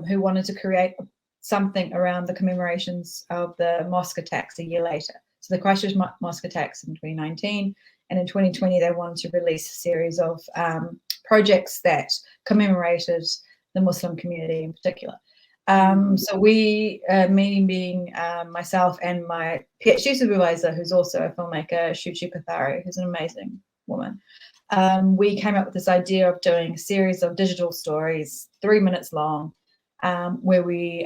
who wanted to create something around the commemorations of the mosque attacks a year later. So the Christchurch mosque attacks in 2019, and in 2020 they wanted to release a series of projects that commemorated the Muslim community in particular. So we, me being myself and my PhD supervisor, who's also a filmmaker, Shuchi Pathari, who's an amazing woman, we came up with this idea of doing a series of digital stories, 3 minutes long, where we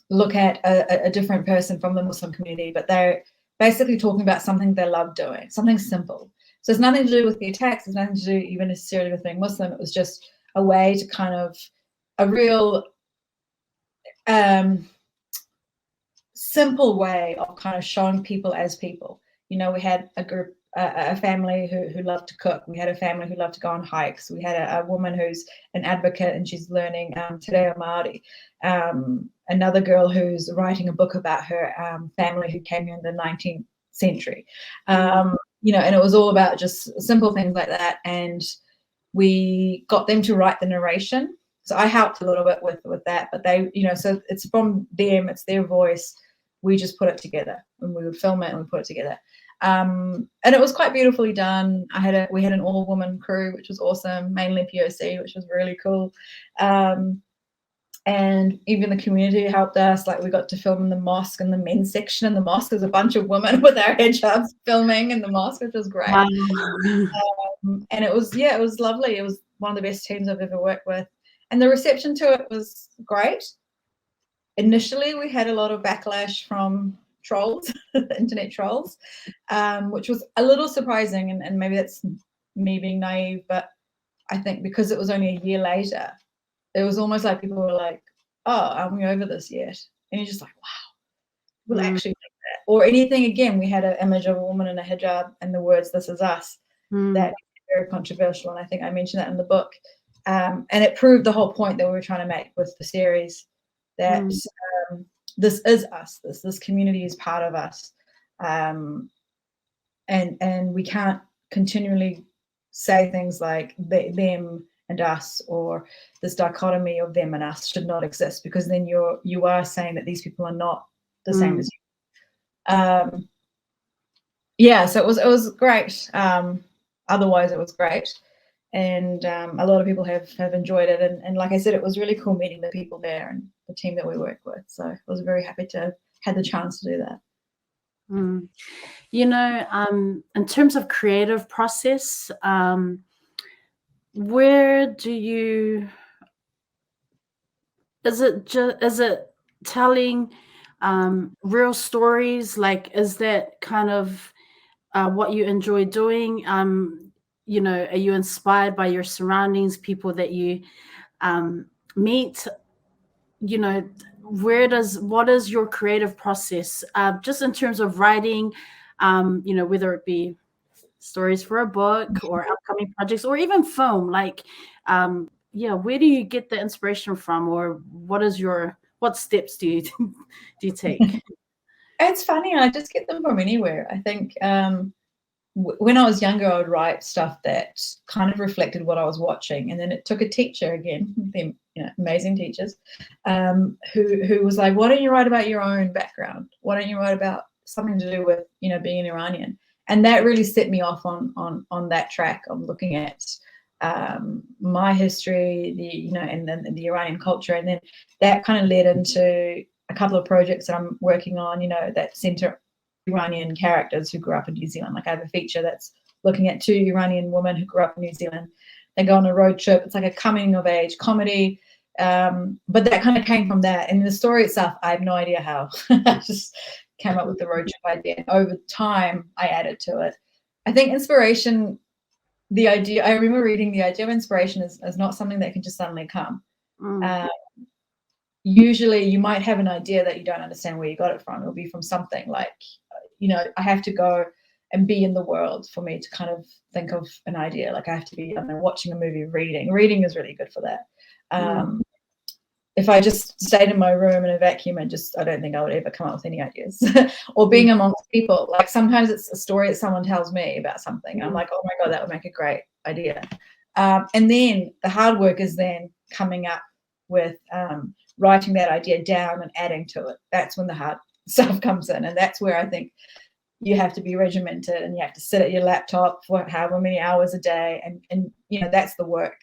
look at a different person from the Muslim community, but they're basically talking about something they love doing, something simple. So it's nothing to do with the attacks, it's nothing to do even necessarily with being Muslim. It was just a way to kind of, a real simple way of kind of showing people as people. You know, we had a group, a family who loved to cook. We had a family who loved to go on hikes. We had a woman who's an advocate and she's learning Te Reo Māori. Another girl who's writing a book about her family who came here in the 19th century. You know, and it was all about just simple things like that. And we got them to write the narration. So I helped a little bit with that, but they, you know, so it's from them, it's their voice. We just put it together, and we would film it and we put it together. And it was quite beautifully done. We had an all-woman crew, which was awesome, mainly POC, which was really cool. And even the community helped us. Like, we got to film in the mosque, and the men's section in the mosque. There's a bunch of women with our hijabs filming in the mosque, which was great. Wow. And it was lovely. It was one of the best teams I've ever worked with. And the reception to it was great. Initially, we had a lot of backlash from trolls, internet trolls, which was a little surprising. And maybe that's me being naive, but I think because it was only a year later, it was almost like people were like, oh, aren't we over this yet? And you're just like, wow, we'll actually think that. Or anything, again, we had an image of a woman in a hijab and the words, "This is us." That is very controversial. And I think I mentioned that in the book. And it proved the whole point that we were trying to make with the series, that this is us, this community is part of us. And we can't continually say things like them and us, or this dichotomy of them and us should not exist, because then you are saying that these people are not the same as you. So it was great. Otherwise it was great. And a lot of people have enjoyed it. And like I said, it was really cool meeting the people there and the team that we work with. So I was very happy to have had the chance to do that. You know, in terms of creative process, where do you, is it telling real stories? Like, is that kind of what you enjoy doing? You know, are you inspired by your surroundings, people that you meet? You know, what is your creative process? Just in terms of writing, you know, whether it be stories for a book or upcoming projects or even film, like, where do you get the inspiration from, or what steps do you take? It's funny, I just get them from anywhere. I think when I was younger, I would write stuff that kind of reflected what I was watching, and then it took a teacher, again, them, you know, amazing teachers, who was like, why don't you write about your own background? Why don't you write about something to do with, you know, being an Iranian? And that really set me off on that track of looking at my history, and then the Iranian culture, and then that kind of led into a couple of projects that I'm working on, you know, that center Iranian characters who grew up in New Zealand. Like, I have a feature that's looking at 2 Iranian women who grew up in New Zealand. They go on a road trip. It's like a coming of age comedy, but that kind of came from that. And the story itself, I have no idea how. I just came up with the road trip idea, and over time I added to it. I think inspiration, I remember reading, the idea of inspiration is not something that can just suddenly come. usually you might have an idea that you don't understand where you got it from. It'll be from something like, I have to go and be in the world for me to kind of think of an idea. Like I have to be, watching a movie, reading is really good for that. If I just stayed in my room in a vacuum and I don't think I would ever come up with any ideas. Or being amongst people, like sometimes it's a story that someone tells me about something and I'm like, oh my God, that would make a great idea. And then the hard work is then coming up with writing that idea down and adding to it. That's when the hard stuff comes in, and that's where I think you have to be regimented and you have to sit at your laptop for however many hours a day, and that's the work.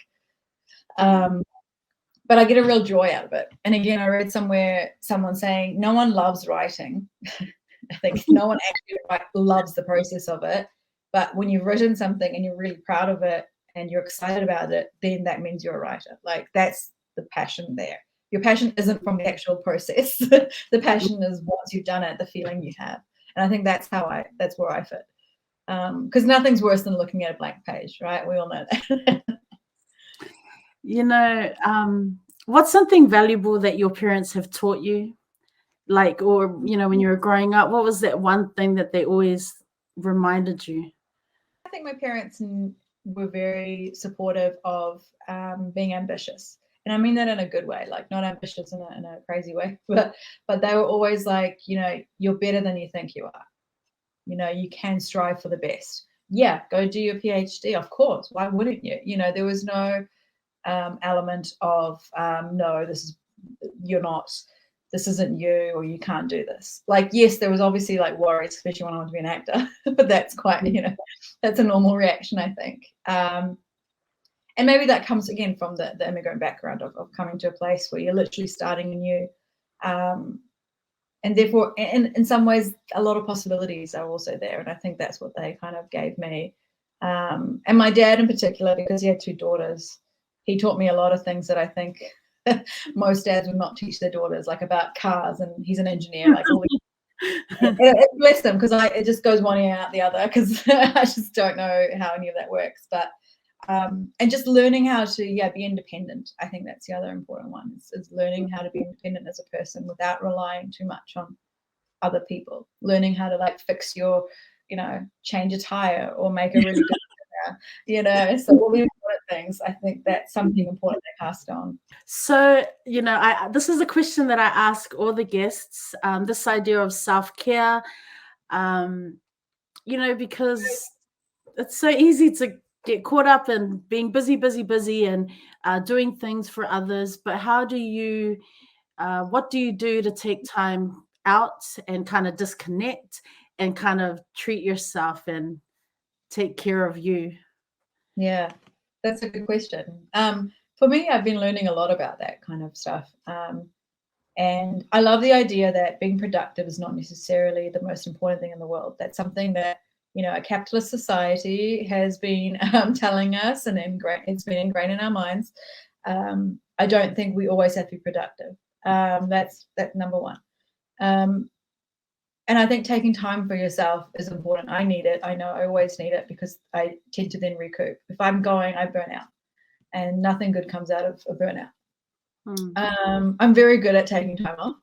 But I get a real joy out of it. And again, I read somewhere someone saying no one loves writing. I think no one actually loves the process of it. But when you've written something and you're really proud of it and you're excited about it, then that means you're a writer. Like that's the passion there. Your passion isn't from the actual process. The passion is once you've done it, the feeling you have. And I think that's where I fit. Because nothing's worse than looking at a blank page, right? We all know that. What's something valuable that your parents have taught you? Like, or, when you were growing up, what was that one thing that they always reminded you? I think my parents were very supportive of being ambitious. And I mean that in a good way, like not ambitious in a crazy way, but they were always like, you're better than you think you are. You can strive for the best. Yeah, go do your PhD, of course. Why wouldn't you? There was no element of no, this isn't you, or you can't do this. Like, yes, there was obviously like worries, especially when I wanted to be an actor, but that's quite, that's a normal reaction, I think. And maybe that comes again from the immigrant background of coming to a place where you're literally starting anew. And therefore, in some ways, a lot of possibilities are also there. And I think that's what they kind of gave me. And my dad in particular, because he had 2 daughters, he taught me a lot of things that I think most dads would not teach their daughters, like about cars, and he's an engineer, like all bless them, because it just goes one ear out the other, because I just don't know how any of that works. But and just learning how to be independent. I think that's the other important one, is learning how to be independent as a person without relying too much on other people. Learning how to like fix your, change a tire or make a really good dinner, so all the important things. I think that's something important they passed on. So, this is a question that I ask all the guests, this idea of self-care, because it's so easy to get caught up in being busy and doing things for others. But what do you do to take time out and kind of disconnect and kind of treat yourself and take care of you? Yeah, that's a good question. For me, I've been learning a lot about that kind of stuff. And I love the idea that being productive is not necessarily the most important thing in the world. That's something that, a capitalist society has been telling us, and it's been ingrained in our minds. I don't think we always have to be productive. That's number one. And I think taking time for yourself is important. I need it. I know I always need it, because I tend to then recoup. If I'm going, I burn out, and nothing good comes out of a burnout. I'm very good at taking time off,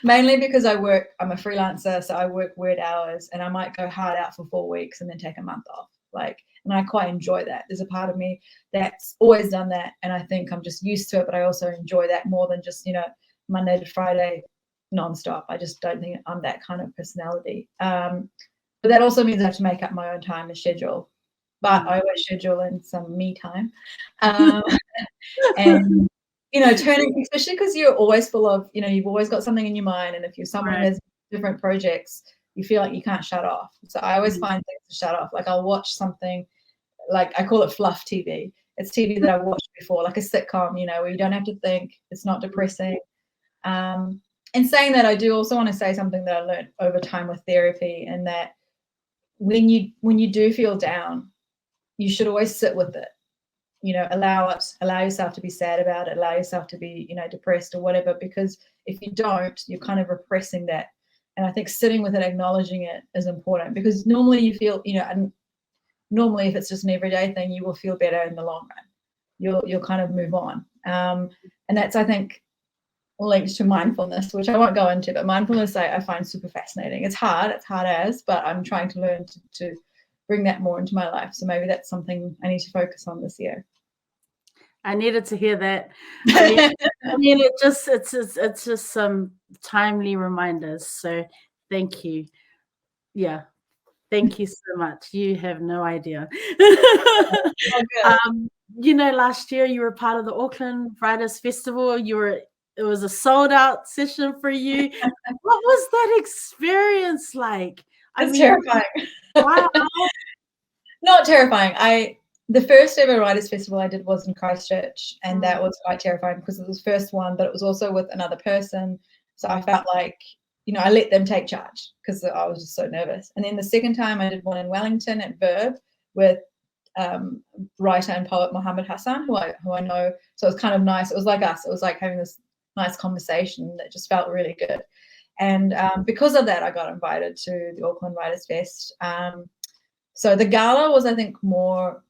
mainly because I'm a freelancer, so I work weird hours, and I might go hard out for 4 weeks and then take a month off. And I quite enjoy that. There's a part of me that's always done that, and I think I'm just used to it, but I also enjoy that more than just, Monday to Friday nonstop. I just don't think I'm that kind of personality. But that also means I have to make up my own time and schedule. But I always schedule in some me time. And turning, especially because you're always full of, you've always got something in your mind, and if you're someone who has different projects, you feel like you can't shut off. So I always find things to shut off. Like I'll watch something, like I call it fluff TV. It's TV that I've watched before, like a sitcom, where you don't have to think. It's not depressing. And saying that, I do also want to say something that I learned over time with therapy, and that when you do feel down, you should always sit with it. Allow yourself to be sad about it, allow yourself to be, depressed or whatever, because if you don't, you're kind of repressing that. And I think sitting with it, acknowledging it is important, because normally you feel, and normally if it's just an everyday thing, you will feel better in the long run. You'll kind of move on. And that's, I think, linked to mindfulness, which I won't go into, but mindfulness I find super fascinating. It's hard as, but I'm trying to learn to bring that more into my life. So maybe that's something I need to focus on this year. I needed to hear that. I mean, it's just some timely reminders. So thank you. Yeah. Thank you so much. You have no idea. Last year you were part of the Auckland Writers Festival. It was a sold out session for you. What was that experience like? It's terrifying. Wow. Not terrifying. The first ever Writers Festival I did was in Christchurch, and that was quite terrifying because it was the first one, but it was also with another person. So I felt like, I let them take charge because I was just so nervous. And then the second time I did one in Wellington at Verb with writer and poet Mohammed Hassan, who I know. So it was kind of nice. It was like us. It was like having this nice conversation that just felt really good. And because of that, I got invited to the Auckland Writers Fest. So the gala was, I think, more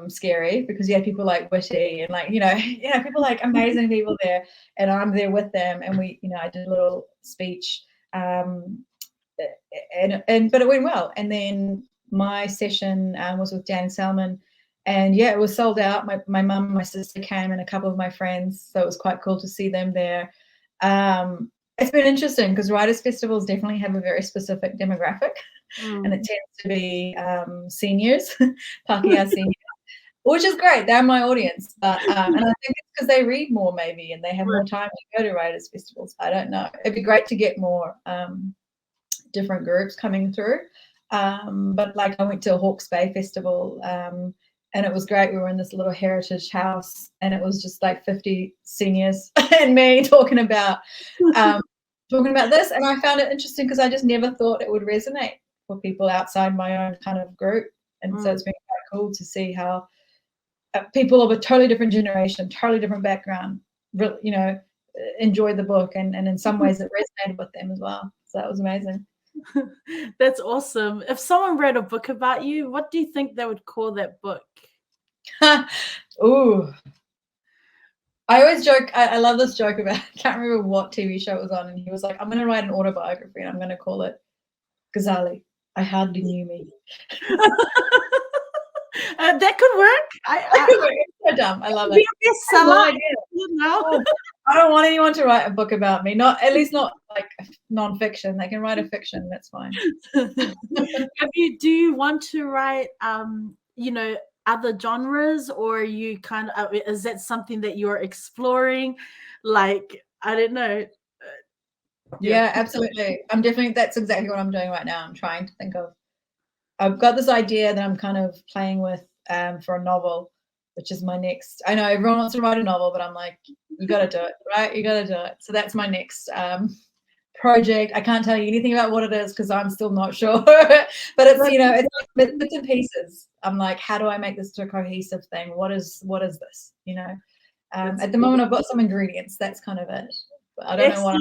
scary because you had people like Witty and like, people like amazing people there, and I'm there with them, and we, I did a little speech, but it went well. And then my session was with Dan Salmon, and it was sold out. My mum and my sister came and a couple of my friends, so it was quite cool to see them there. It's been interesting because Writers' Festivals definitely have a very specific demographic, and it tends to be seniors, Pākehā seniors, which is great. They're my audience, but and I think it's because they read more maybe and they have more time to go to Writers' Festivals. I don't know. It'd be great to get more different groups coming through. But like I went to a Hawke's Bay Festival, and it was great. We were in this little heritage house, and it was just like 50 seniors and me talking about this. And I found it interesting because I just never thought it would resonate for people outside my own kind of group. And so it's been quite cool to see how people of a totally different generation, totally different background, enjoy the book. And in some ways it resonated with them as well. So that was amazing. That's awesome. If someone read a book about you, what do you think they would call that book? Ooh. I always joke, I love this joke about, I can't remember what TV show it was on, and he was like, I'm going to write an autobiography and I'm going to call it Ghazaleh, I Hardly Knew Me. That could work. It's so dumb. I love it. I don't want anyone to write a book about me. At least not like non-fiction. They can write a fiction. That's fine. Do you want to write, other genres, or you kind of, is that something that you're exploring? Like, I don't know. Yeah, absolutely. That's exactly what I'm doing right now. I'm trying to think of, I've got this idea that I'm kind of playing with for a novel, which is my next, I know everyone wants to write a novel, but I'm like, you got to do it, right? You got to do it. So that's my next project. I can't tell you anything about what it is because I'm still not sure, but it's, it's bits and pieces. I'm like, how do I make this to a cohesive thing? What is this? At the moment I've got some ingredients. That's kind of it. But I don't know what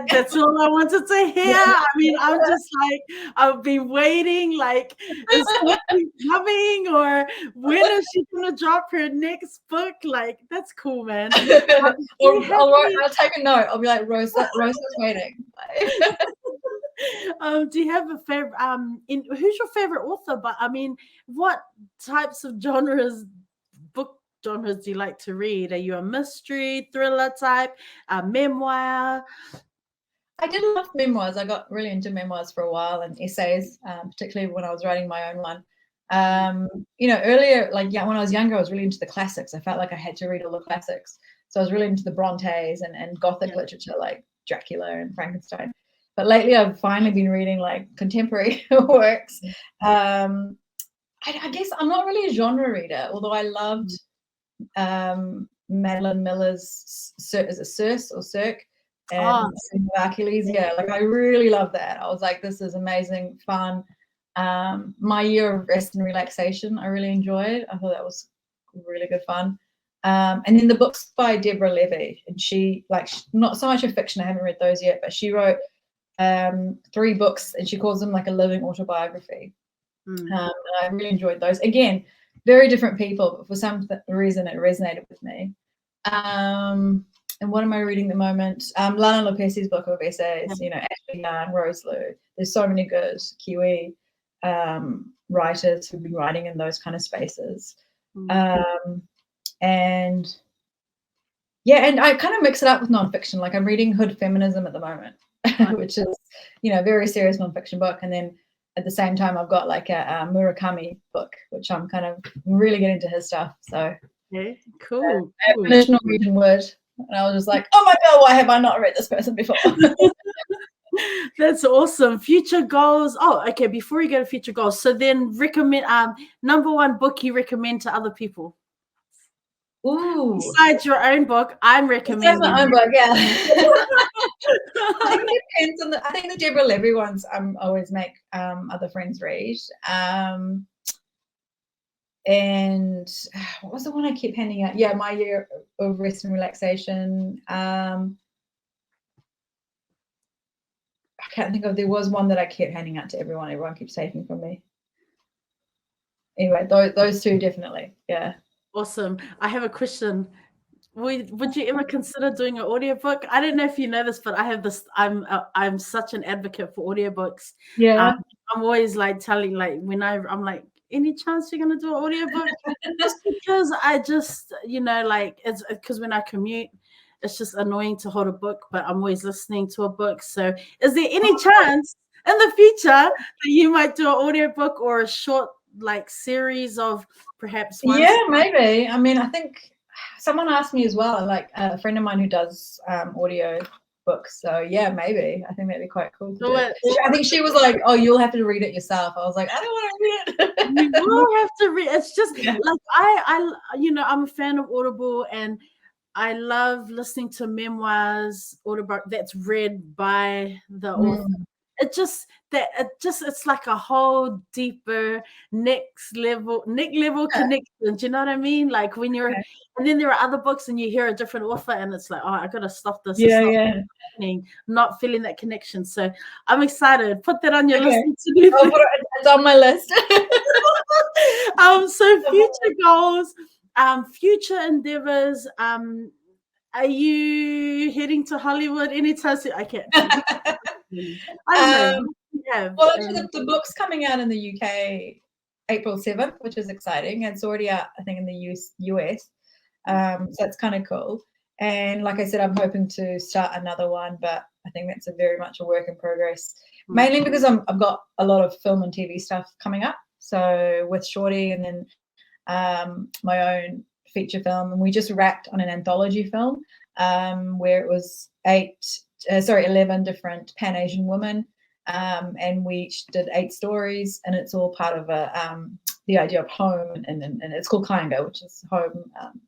that's all I wanted to hear. I mean, I'm just like, I've been waiting, like, is something coming, or when is she gonna drop her next book? Like, that's cool, man. I'll take a note. I'll be like, Rosa's waiting. Do you have a favorite? Who's your favorite author? But I mean, what types of book genres do you like to read? Are you a mystery, thriller type, a memoir? I did love memoirs. I got really into memoirs for a while, and essays, particularly when I was writing my own one. Earlier, when I was younger, I was really into the classics. I felt like I had to read all the classics. So I was really into the Brontes and Gothic literature like Dracula and Frankenstein. But lately I've finally been reading like contemporary works. I guess I'm not really a genre reader, although I loved Madeline Miller's is it Circe or Cirque and Hercules. Yeah, like I really love that. I was like, this is amazing, fun. My Year of Rest and Relaxation, I really enjoyed. I thought that was really good fun. And then the books by Deborah Levy, and she not so much a fiction, I haven't read those yet, but she wrote 3 books and she calls them like a living autobiography. And I really enjoyed those. Again, very different people, but for some reason it resonated with me. And what am I reading at the moment? Lana Lopez's book of essays, you know, Ashley Young, Rosa. There's so many good Kiwi writers who've been writing in those kind of spaces. And yeah, and I kind of mix it up with nonfiction. Like I'm reading Hood Feminism at the moment, which is, you know, a very serious nonfiction book. And then at the same time, I've got like a Murakami book, which I'm kind of really getting into his stuff. So okay, cool. I finished Norwegian Wood, and I was just like, oh my God, why have I not read this person before? That's awesome. Future goals. Oh, okay. Before you go to future goals, so then recommend number one book you recommend to other people. Ooh. Besides your own book, I'm recommending. Besides my own book, yeah. I think it depends on I think the Deborah Levy ones always make other friends read. And what was the one I kept handing out? Yeah, My Year of Rest and Relaxation. I can't think of. There was one that I kept handing out to everyone. Everyone keeps taking from me. Anyway, those two definitely. Yeah. Awesome. I have a question. Would you ever consider doing an audiobook? I don't know if you know this, but I have this. I'm such an advocate for audiobooks. Yeah. I'm always like telling, like when I'm like, any chance you're gonna do an audiobook? Just because I just, you know, like it's because when I commute, it's just annoying to hold a book, but I'm always listening to a book. So is there any chance in the future that you might do an audiobook or a short like series of perhaps one? Yeah, maybe. I mean, I think someone asked me as well, like a friend of mine who does audio books. So yeah, maybe. I think that'd be quite cool to do. I think she was like, oh, you'll have to read it yourself. I was like, I don't want to read it. You will have to read. It's just like I you know, I'm a fan of Audible, and I love listening to memoirs, that's read by the author. It's like a whole deeper next level connection. Do you know what I mean? Like when you're, and then there are other books and you hear a different author and it's like, oh, I gotta stop this. Yeah. Not feeling that connection. So I'm excited. Put that on your list to do. It's on my list. So future goals, future endeavors. Are you heading to Hollywood anytime soon? I can't. I don't know. Well, actually, the book's coming out in the UK April 7th, which is exciting. It's already out, I think, in the US. So that's kind of cool. And like I said, I'm hoping to start another one, but I think that's very much a work in progress. Mainly because I've got a lot of film and TV stuff coming up. So with Shorty and then my own feature film, and we just wrapped on an anthology film where it was 11 different Pan-Asian women, and we each did 8 stories, and it's all part of the idea of home, and it's called Kainga, which is home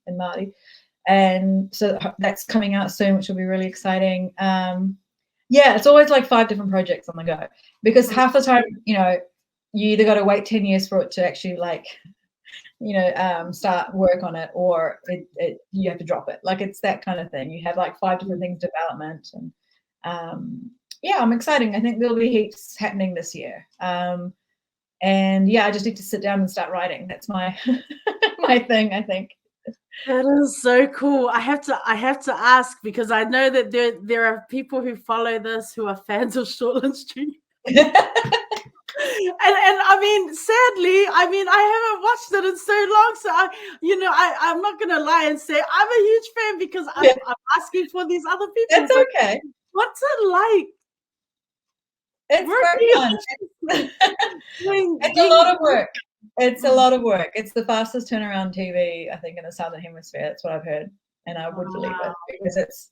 in Māori. And so that's coming out soon, which will be really exciting. Yeah, it's always like 5 different projects on the go, because half the time, you know, you either got to wait 10 years for it to actually like, you know, start work on it, or you have to drop it. Like it's that kind of thing. You have like 5 different things development, and yeah, I'm excited. I think there'll be heaps happening this year. And yeah, I just need to sit down and start writing. That's my my thing, I think. That is so cool. I have to ask, because I know that there are people who follow this who are fans of Shortland Street. And I mean, sadly, I haven't watched it in so long. So I'm not gonna lie and say I'm a huge fan, because I'm asking for these other people. That's okay. What's it like? It's very fun. It's a lot of work. It's a lot of work. It's the fastest turnaround TV, I think, in the Southern Hemisphere. That's what I've heard, and I would believe it, because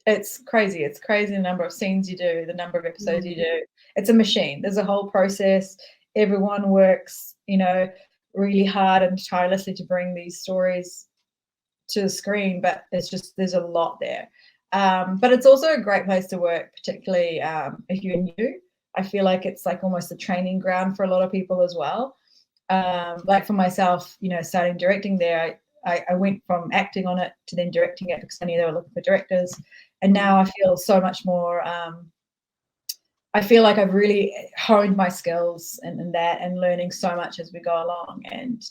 it's crazy. It's crazy the number of scenes you do, the number of episodes you do. It's a machine. There's a whole process. Everyone works, you know, really hard and tirelessly to bring these stories to the screen, but it's just, there's a lot there. But it's also a great place to work, particularly if you're new. I feel like it's like almost a training ground for a lot of people as well. Like for myself, you know, starting directing there, I went from acting on it to then directing it, because I knew they were looking for directors. And now I feel so much more, I feel like I've really honed my skills and that, and learning so much as we go along. And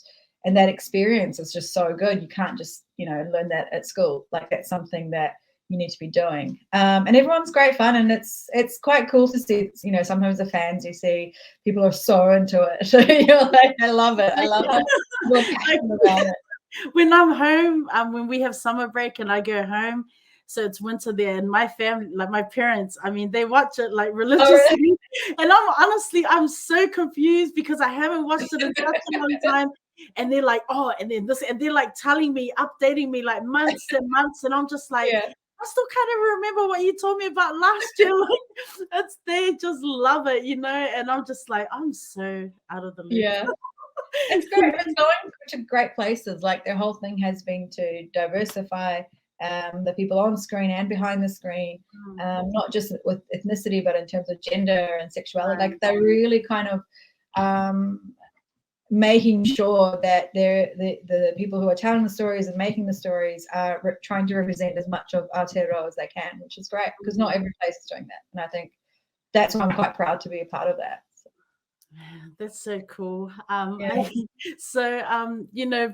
and that experience is just so good. You can't just, learn that at school. Like, that's something that you need to be doing. And everyone's great fun, and it's quite cool to see, sometimes the fans, you see people are so into it. You're like, I love it. I love it. When I'm home, when we have summer break and I go home, so it's winter there, and my family, like my parents, I mean, they watch it like religiously. Oh, really? And I'm so confused because I haven't watched it in such a long time. And they're like, oh, and then this, and they're like telling me, updating me like months and months. And I'm just like, Yeah. I still can't even remember what you told me about last year. Like, they just love it, and I'm just like, I'm so out of the loop. Yeah. It's great. It's going to great places. Like, their whole thing has been to diversify the people on screen and behind the screen, not just with ethnicity, but in terms of gender and sexuality. Like, they're really kind of making sure that the people who are telling the stories and making the stories are trying to represent as much of Aotearoa as they can, which is great, because not every place is doing that. And I think that's why I'm quite proud to be a part of that. That's so cool. Yeah.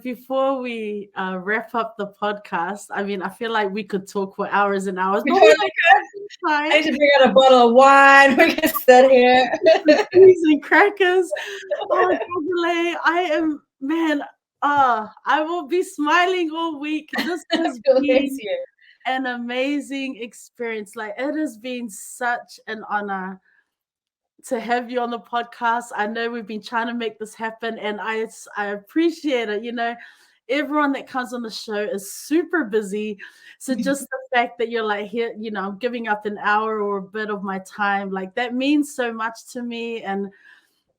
Before we wrap up the podcast, I mean, I feel like we could talk for hours and hours. I need to bring out a bottle of wine. We can sit here. Cheese and crackers. Oh, Ghazaleh, I will be smiling all week. This has been an amazing experience. Like, it has been such an honor to have you on the podcast. I know we've been trying to make this happen, and I appreciate it. Everyone that comes on the show is super busy. So just the fact that you're like, here, I'm giving up an hour or a bit of my time, like, that means so much to me. And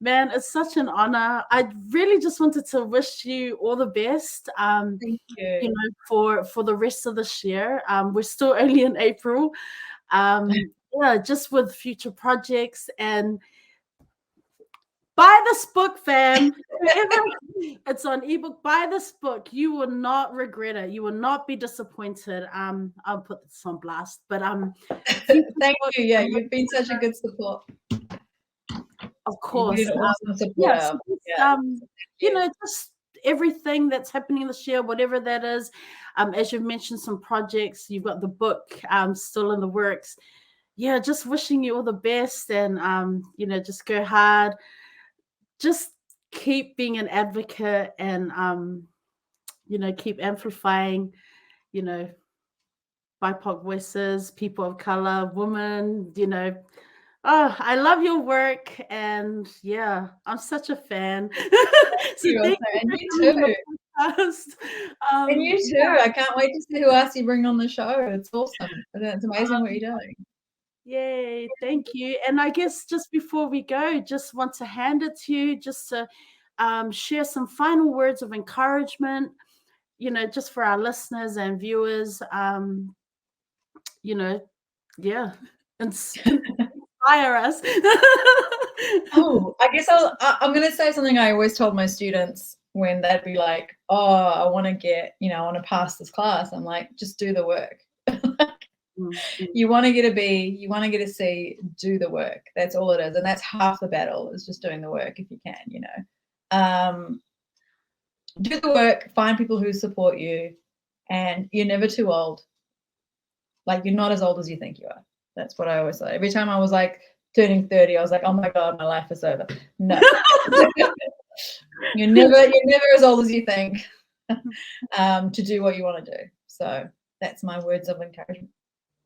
man, it's such an honor. I really just wanted to wish you all the best. Thank you. For the rest of this year. We're still only in April. Just with future projects, and buy this book, fam. It's on ebook. Buy this book. You will not regret it. You will not be disappointed. I'll put this on blast. But thank you. Yeah, you've been such a good support. Of course. Awesome support. Just everything that's happening this year, whatever that is. As you've mentioned, some projects. You've got the book still in the works. Yeah, just wishing you all the best, and just go hard. Just keep being an advocate, and keep amplifying, BIPOC voices, people of color, women. I love your work, and yeah, I'm such a fan. And you too. And you too. I can't wait to see who else you bring on the show. It's awesome. It's amazing what you're doing. Yay, thank you. And I guess just before we go, just want to hand it to you, just to share some final words of encouragement, just for our listeners and viewers, inspire us. I guess I'm going to say something I always told my students when they'd be like, oh, I want to pass this class. I'm like, just do the work. You want to get a B, you want to get a C, do the work. That's all it is. And that's half the battle, is just doing the work if you can, do the work, find people who support you, and you're never too old. Like, you're not as old as you think you are. That's what I always say. Every time I was like turning 30, I was like, oh my God, my life is over. No. You're never as old as you think to do what you want to do. So that's my words of encouragement.